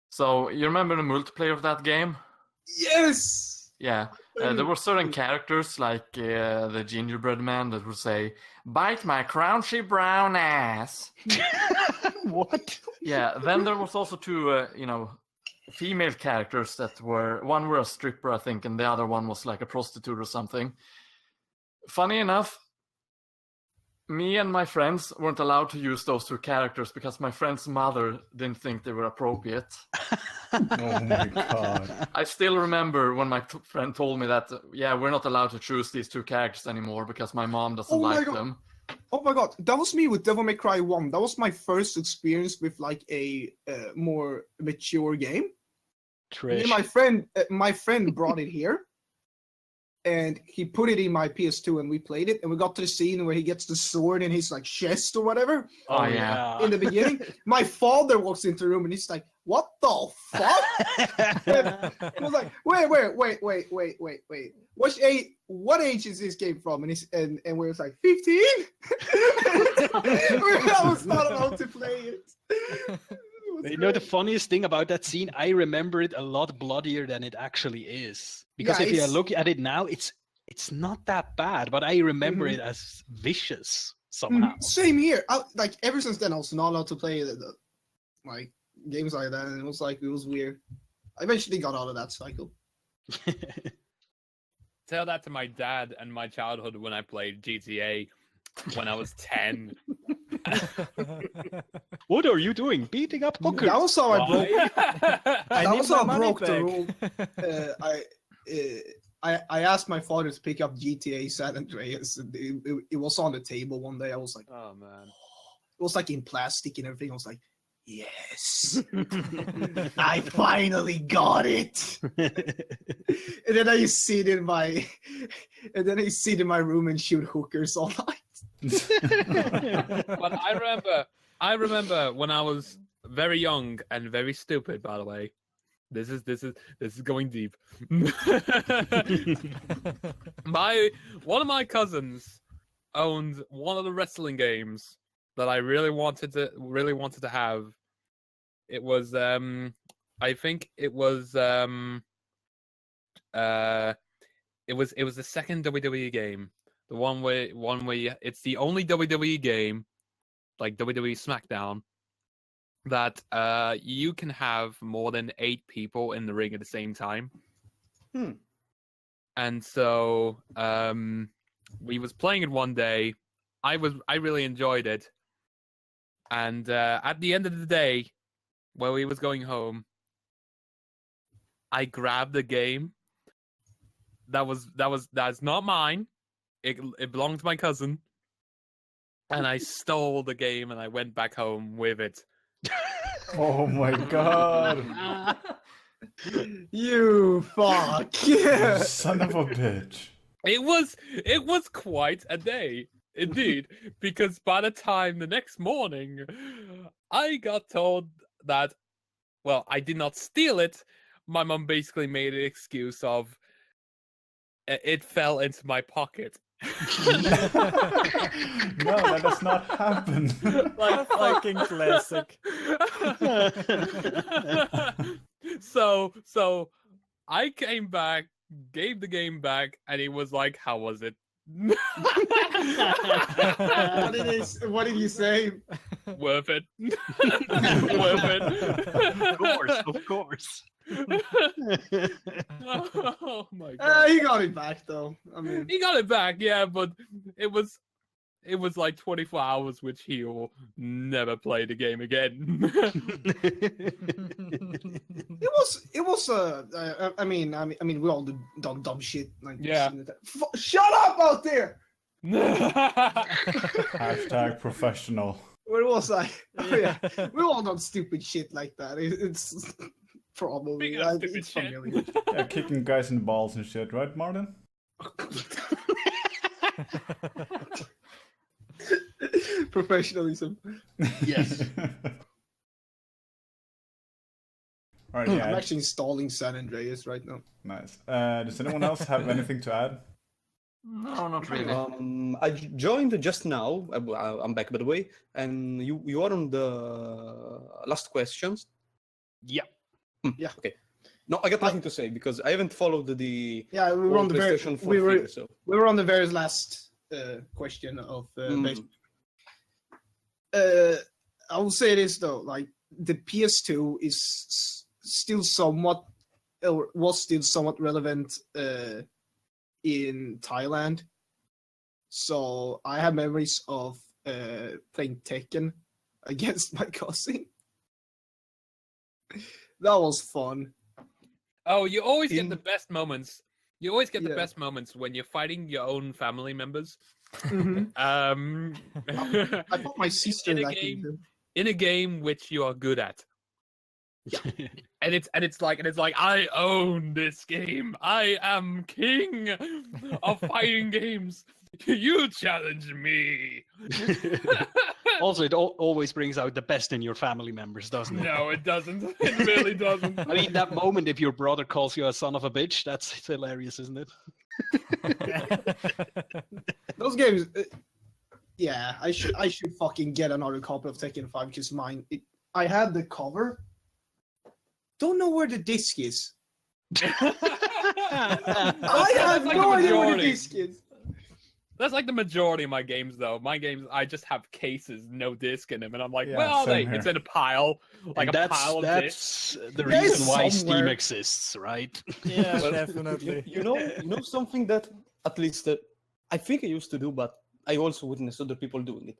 So, you remember the multiplayer of that game? Yes. Yeah. There were certain characters, like the gingerbread man, that would say, "Bite my crunchy brown ass." What? Yeah, then there was also two, female characters that one were a stripper, I think, and the other one was like a prostitute or something. Funny enough, me and my friends weren't allowed to use those two characters because my friend's mother didn't think they were appropriate. Oh my god. I still remember when my friend told me that, yeah, we're not allowed to choose these two characters anymore because my mom doesn't Oh my like God. them. Oh my god, that was me with Devil May Cry 1. That was my first experience with like a more mature game. Me and Trish. my friend brought it here, and he put it in my PS2, and we played it. And we got to the scene where he gets the sword in his like chest or whatever Oh, yeah. in the beginning. My father walks into the room and he's like, "What the fuck?" I was like, wait. What age is this game from? And we was like, 15? I was not allowed to play it. It You know the funniest thing about that scene? I remember it a lot bloodier than it actually is. Because Yeah, if you it's- look at it now, it's not that bad, but I remember Mhm. it as vicious somehow. Same here. Like ever since then, I was not allowed to play like games like that, and it was weird. I eventually got out of that cycle. Tell that to my dad and my childhood when I played GTA when I was 10. What are you doing? Beating up hookers? That was how I broke. I That need was my how I money broke the back. rule. I asked my father to pick up GTA San Andreas, and it was on the table one day. I was like, Oh man. it was like in plastic and everything. I was like, yes, I finally got it. And then I sit in my room and shoot hookers all night. But I remember when I was very young and very stupid, by the way. This is going deep. One of my cousins owned one of the wrestling games that I really wanted to have. It was I think it was the second WWE game. The one where it's the only WWE game, like WWE SmackDown, that you can have more than 8 people in the ring at the same time. And so we was playing it one day. I really enjoyed it. And at the end of the day, when we was going home, I grabbed the game. That's not mine. It belonged to my cousin. And I stole the game and I went back home with it. Oh my god. You fuck. You son of a bitch. It was quite a day, indeed, because by the time the next morning, I got told that, well, I did not steal it. My mom basically made an excuse of it fell into my pocket. No, that does not happen. Like fucking classic. So I came back, gave the game back, and he was like, "How was it?" What did you say? Worth it. Worth it. Of course. Oh my god. He got it back though. I mean, He got it back, yeah, but it was like 24 hours, which he'll never play the game again. it was. I mean, we all done dumb shit. Like, Yeah. Shut up out there. Hashtag professional. Where was I? Oh, yeah, we all done stupid shit like that. It's probably Speaking of stupid it's shit. familiar. Yeah, kicking guys in the balls and shit, right, Martin? Professionalism. Yes. Alright, I'm yeah, actually installing San Andreas right now. nice. Does anyone else have anything to add? No, not really. I joined just now. I'm back, by the way, and you are on the last questions. Yeah. Yeah. Okay. No, I got nothing to say because I haven't folled the Yeah, we were on the very PlayStation 4 we were feed, so. we were on the very last question of Mm. I will say this though, like the PS2 is still somewhat, or was still somewhat relevant in Thailand. So I have memories of playing Tekken against my cousin. That was fun. Oh, you always get the best moments. You always get the Yeah. best moments when you're fighting your own family members. Mhm. I put my sister in in a that game. game. In a game which you are good at. And it's like I own this game. I am king of fighting games. You challenge me. Also, it always brings out the best in your family members, doesn't it? No, it doesn't. It really doesn't. I mean, that moment if your brother calls you a son of a bitch, that's hilarious, isn't it? Those games, yeah, I should fucking get another copy of Tekken 5 because mine I had the cover. Don't know where the disc is. I have like no the idea where the majority. disc is. That's like the majority of my games, though. My games, I just have cases, no disc in them, and I'm like, Yeah, where are they? same here. It's in a pile, like And a pile of discs. that's the There is reason why somewhere. Steam exists, right? Yeah, Well, definitely. You know something that at least I think I used to do, but I also witnessed other people doing it.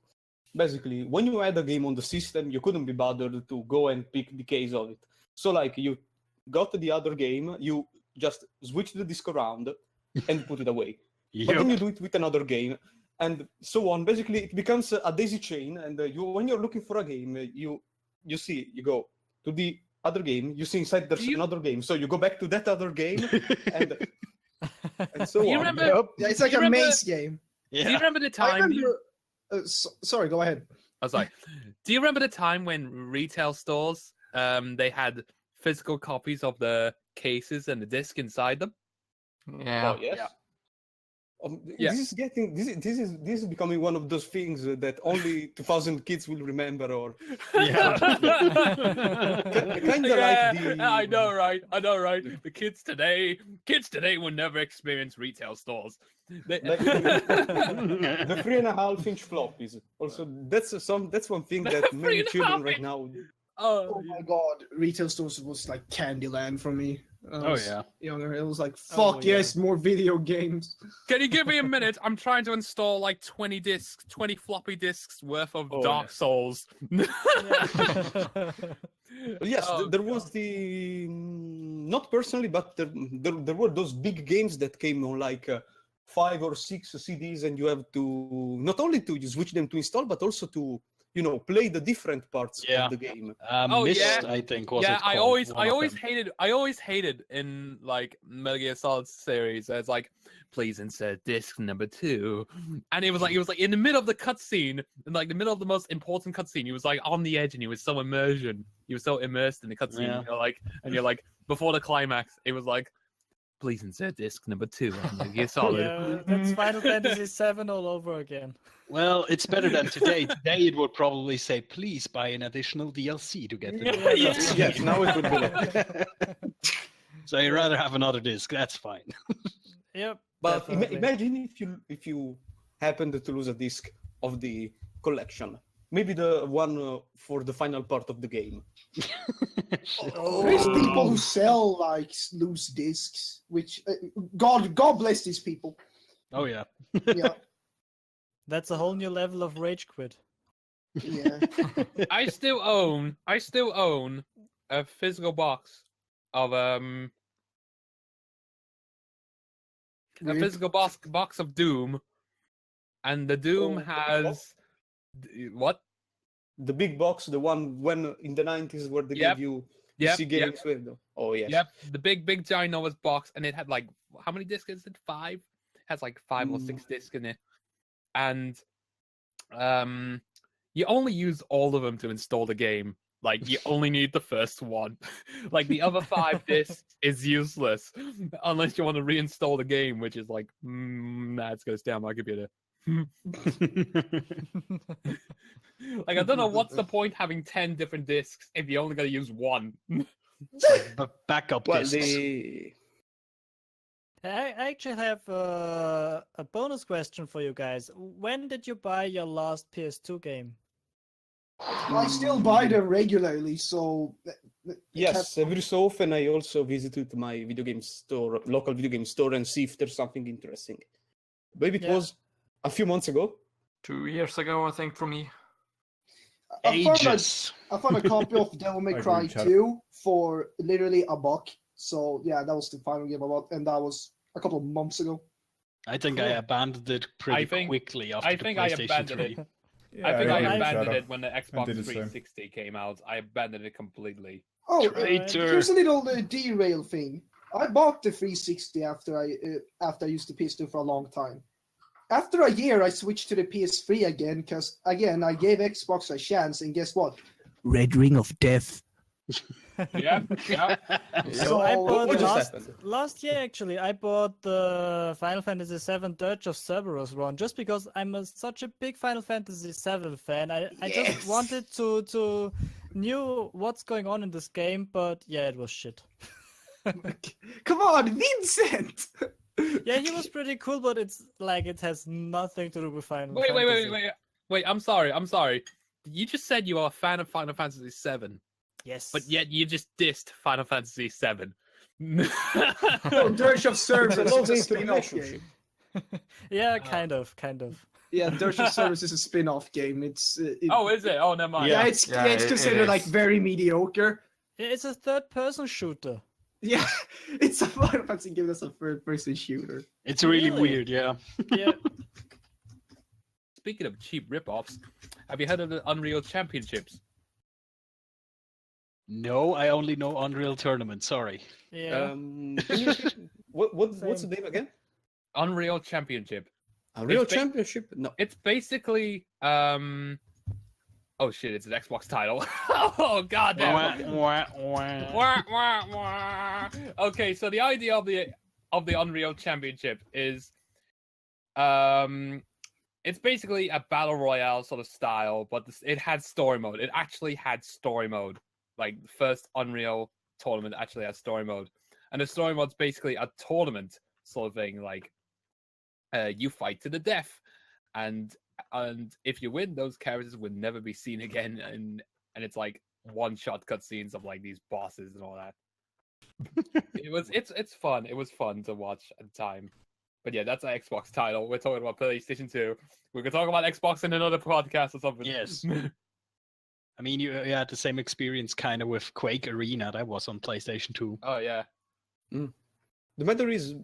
Basically, when you had a game on the system, you couldn't be bothered to go and pick the case of it. So, like, you got the other game, you just switch the disc around and put it away. But then you do it with another game, and so on. Basically, it becomes a daisy chain. And when you're looking for a game, you go to the other game. You see inside there's another game, so you go back to that other game, and so Do you on. remember? Yeah, it's like Do a you remember- maze game. Do you Yeah. remember the I time? remember. Sorry, go ahead. I was like, do you remember the time when retail stores they had physical copies of the cases and the disc inside them? Yeah. Oh, yes. Yeah. Yeah. This is becoming one of those things that only 2000 kids will remember, or Yeah. Kinda like the- I know, right? The kids today will never experience retail stores. like the 3.5-inch floppies. Also, that's one thing that many children 3.5 right now. Oh my god, retail stores was like Candyland for me. I Oh was yeah. younger. It was like, Oh, fuck yeah. yes, more video games. Can you give me a minute? I'm trying to install like 20 discs, 20 floppy discs worth of Oh, Dark yeah. Souls. Yes, Oh, there was the not personally, but there were those big games that came on like 5 or 6 CDs, and you have to not only to switch them to install, but also to play the different parts Yeah. of the game. Oh, Mist, yeah. I think was Yeah, it I called, one of always them. hated in like Metal Gear Solid series. It's like, please insert disc number 2, and it was like in the middle of the cutscene, in like the middle of the most important cutscene. He was like on the edge, and he was so immersion. He was so immersed in the cutscene. Yeah. You're like before the climax, it was like, please insert disc number 2 on Metal Gear Solid. Yeah, that's Final Fantasy VII all over again. Well, it's better than today. Today it would probably say, please buy an additional DLC to get the Yeah. Yes, now it would be like. So you'd rather have another disc, that's fine. Yep. But definitely. imagine if you happened to lose a disc of the collection, maybe the one for the final part of the game. There's people who sell like loose discs, which God bless these people. Oh yeah. Yeah, That's a whole new level of rage quit. yeah. I still own a physical box of a Rip. physical box of Doom, and the Doom Oh, has what? The big box, the one when in the 90s where they Yep. gave you Yep, PC games with. Oh yes. Yep, the big ginormous box, and it had like how many discs is it? 5. It has like 5 or 6 discs in it, and you only use all of them to install the game. Like you only need the first one. Like the other 5 discs is useless unless you want to reinstall the game, which is like, nah, it's gonna stay on my computer. Like I don't know what's the point having 10 different discs if you only gotta use one. But backup Well, discs. I actually have a bonus question for you guys. When did you buy your last PS2 game? I still buy them regularly, so Yes, every so often I also visited my video game store, local video game store, and see if there's something interesting. Maybe it Yeah. was a few months ago. 2 years ago, I think, for me. I found Ages. I found a copy of Devil May I Cry agree, Chad. 2 for literally $1. So yeah, that was the final game I bought, and that was a couple of months ago. I think I abandoned it pretty I think- quickly after I the think I PlayStation abandoned 3. it. Yeah, I think I agree with abandoned Shadow. it when the Xbox did the same. 360 came out. I abandoned it completely. Oh, Traitor. here's a little derail thing. I bought the 360 after I used the PS2 for a long time. After a year, I switched to the PS3 again because again I gave Xbox a chance, and guess what? Red Ring of Death. Yeah, yeah. So I So- bought What just last, happened? last year actually. I bought the Final Fantasy VII Dirge of Cerberus run just because I'm such a big Final Fantasy VII fan. I just Yes. wanted to knew what's going on in this game, but yeah, it was shit. Come on, Vincent! Yeah, he was pretty cool, but it's like it has nothing to do with Final Wait, Fantasy. wait. I'm sorry. You just said you are a fan of Final Fantasy VII, Yes. but yet you just dissed Final Fantasy VII. No, Dirge of Service It's is a a lovely spin-off relationship. game. Yeah, kind of. Yeah, Dirge of Service is a spin-off game. It's Oh, is it? Oh, never mind. yeah, it's it considered like is. very mediocre. It's a third-person shooter. Yeah, it's a Final Fantasy game that's a third-person shooter. It's really Really? weird, yeah. Yeah. Speaking of cheap rip-offs, have you heard of the Unreal Championships? No, I only know Unreal Tournament. Sorry. Yeah. Can you- what's the name again? Unreal Championship. Unreal It's ba- Championship? No. It's basically oh shit, it's an Xbox title. Oh god damn. Wah, wah, wah. Okay, so the idea of the Unreal Championship is it's basically a battle royale sort of style, but it had story mode. It actually had story mode. Like the first Unreal tournament actually has story mode. And the story mode's basically a tournament sort of thing, like you fight to the death, and if you win, those characters would never be seen again, and it's like one-shot cutscenes of like these bosses and all that. It's fun. It was fun to watch at the time. But yeah, that's an Xbox title. We're talking about PlayStation 2. We could talk about Xbox in another podcast or something. Yes. I mean, you had the same experience kind of with Quake Arena. That was on PlayStation 2. Oh yeah. The matter is,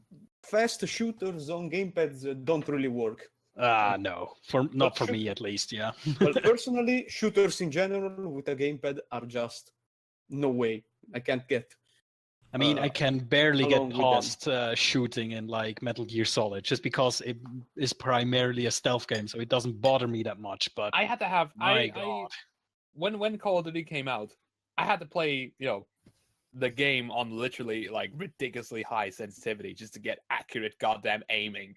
fast shooters on gamepads don't really work. No, not for me at least. Yeah. But personally, shooters in general with a gamepad are just no way. I can't get. I mean, I can barely get along with them. past shooting in like Metal Gear Solid, just because it is primarily a stealth game, so it doesn't bother me that much. But I had to have my God, when Call of Duty came out, I had to play, the game on literally like ridiculously high sensitivity just to get accurate goddamn aiming.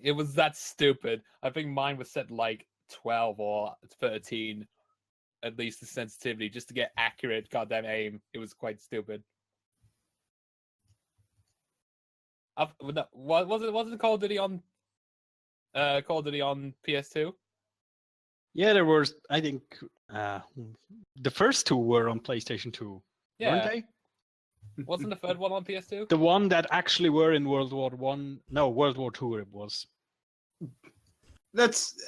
It was that stupid. I think mine was set like 12 or 13, at least the sensitivity, just to get accurate goddamn aim. It was quite stupid. Wasn't Call of Duty on PS2? yeah, there was. I think the first two were on PlayStation 2, weren't they? Wasn't the third one on PS2? The one that actually were in World War One. No, World War Two. It was.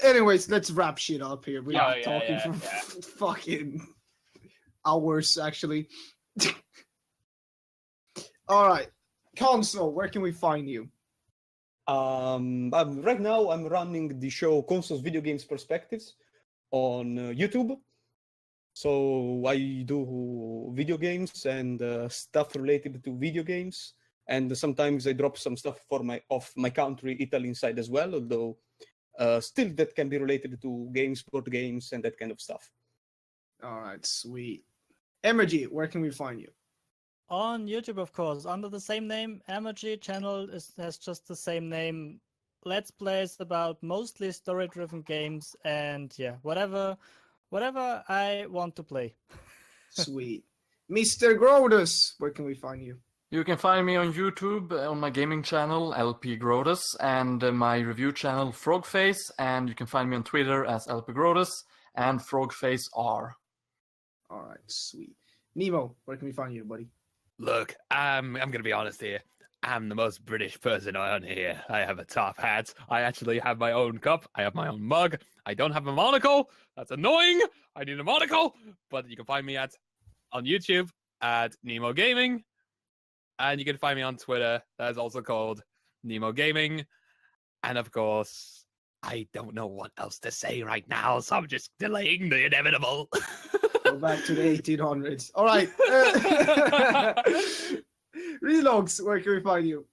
Anyways, let's wrap shit up here. We're Yeah, talking yeah, for fucking hours, actually. All right, console. Where can we find you? Right now, I'm running the show Consoles Video Games Perspectives on YouTube. So I do video games and stuff related to video games, and sometimes I drop some stuff of my country, Italy, inside as well. Although still that can be related to games, board games, and that kind of stuff. All right, sweet. Emergy, where can we find you? On YouTube, of course, under the same name. Emergy channel has just the same name. Let's plays about mostly story-driven games, and yeah, whatever I want to play. Sweet. Mr. Grodus, where can we find you? You can find me on YouTube on my gaming channel LP Grodus and my review channel Frogface, and you can find me on Twitter as LP Grodus and FrogfaceR. All right, sweet. Nemo, where can we find you, buddy? Look, I'm gonna be honest here. I'm the most British person on here. I have a top hat. I actually have my own cup. I have my own mug. I don't have a monocle. That's annoying. I need a monocle. But you can find me on YouTube at Nemo Gaming. And you can find me on Twitter. That is also called Nemo Gaming. And of course, I don't know what else to say right now, so I'm just delaying the inevitable. Go back to the 1800s. All right. Relogs, where can we find you?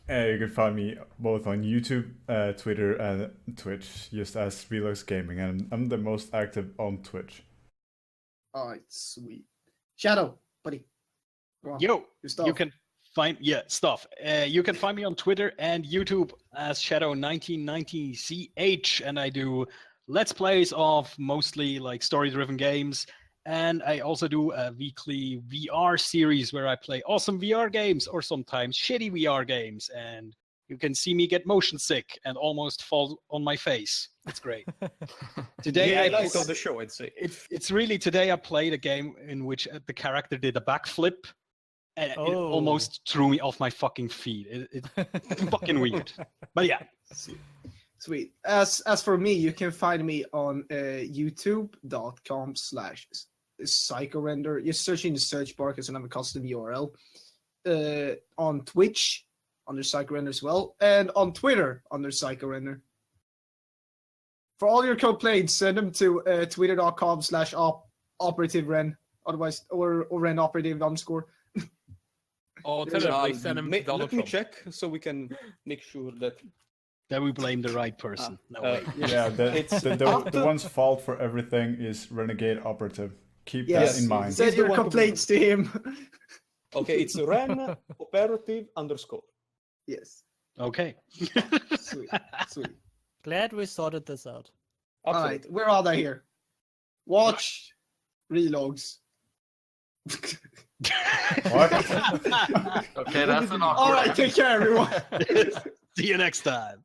You can find me both on YouTube, Twitter, and Twitch, just as Relox Gaming, and I'm the most active on Twitch. All right, sweet. Shadow, buddy. Go on. Yo, Your stuff. you can find you can find me on Twitter and YouTube as Shadow1990CH, and I do let's plays of mostly like story-driven games. And I also do a weekly VR series where I play awesome VR games or sometimes shitty VR games. And you can see me get motion sick and almost fall on my face. It's great. Today, Yeah, highlight of the show, I'd say. It's really today I played a game in which the character did a backflip. And it almost threw me off my fucking feet. It's fucking weird. But yeah. Sweet. As for me, you can find me on youtube.com/psychorender. You're searching the search bar because I have a custom URL. On Twitch under psychorender as well, and on Twitter under psychorender. For all your complaints, send them to twitter.com/operative_ren. Otherwise, or ren operative _ Alternatively, send them to Let Donald me Trump. check so we can make sure that. Then we blame the right person. No way. Yeah, the one's fault for everything is Renegade Operative. Keep Yes, that in mind. send your complaints to him. Okay, it's ren operative _. Yes. Okay. Sweet. Glad we sorted this out. All right, where are they here? Watch relogs. What? Okay, that's an awkward. All right, take care, everyone. See you next time.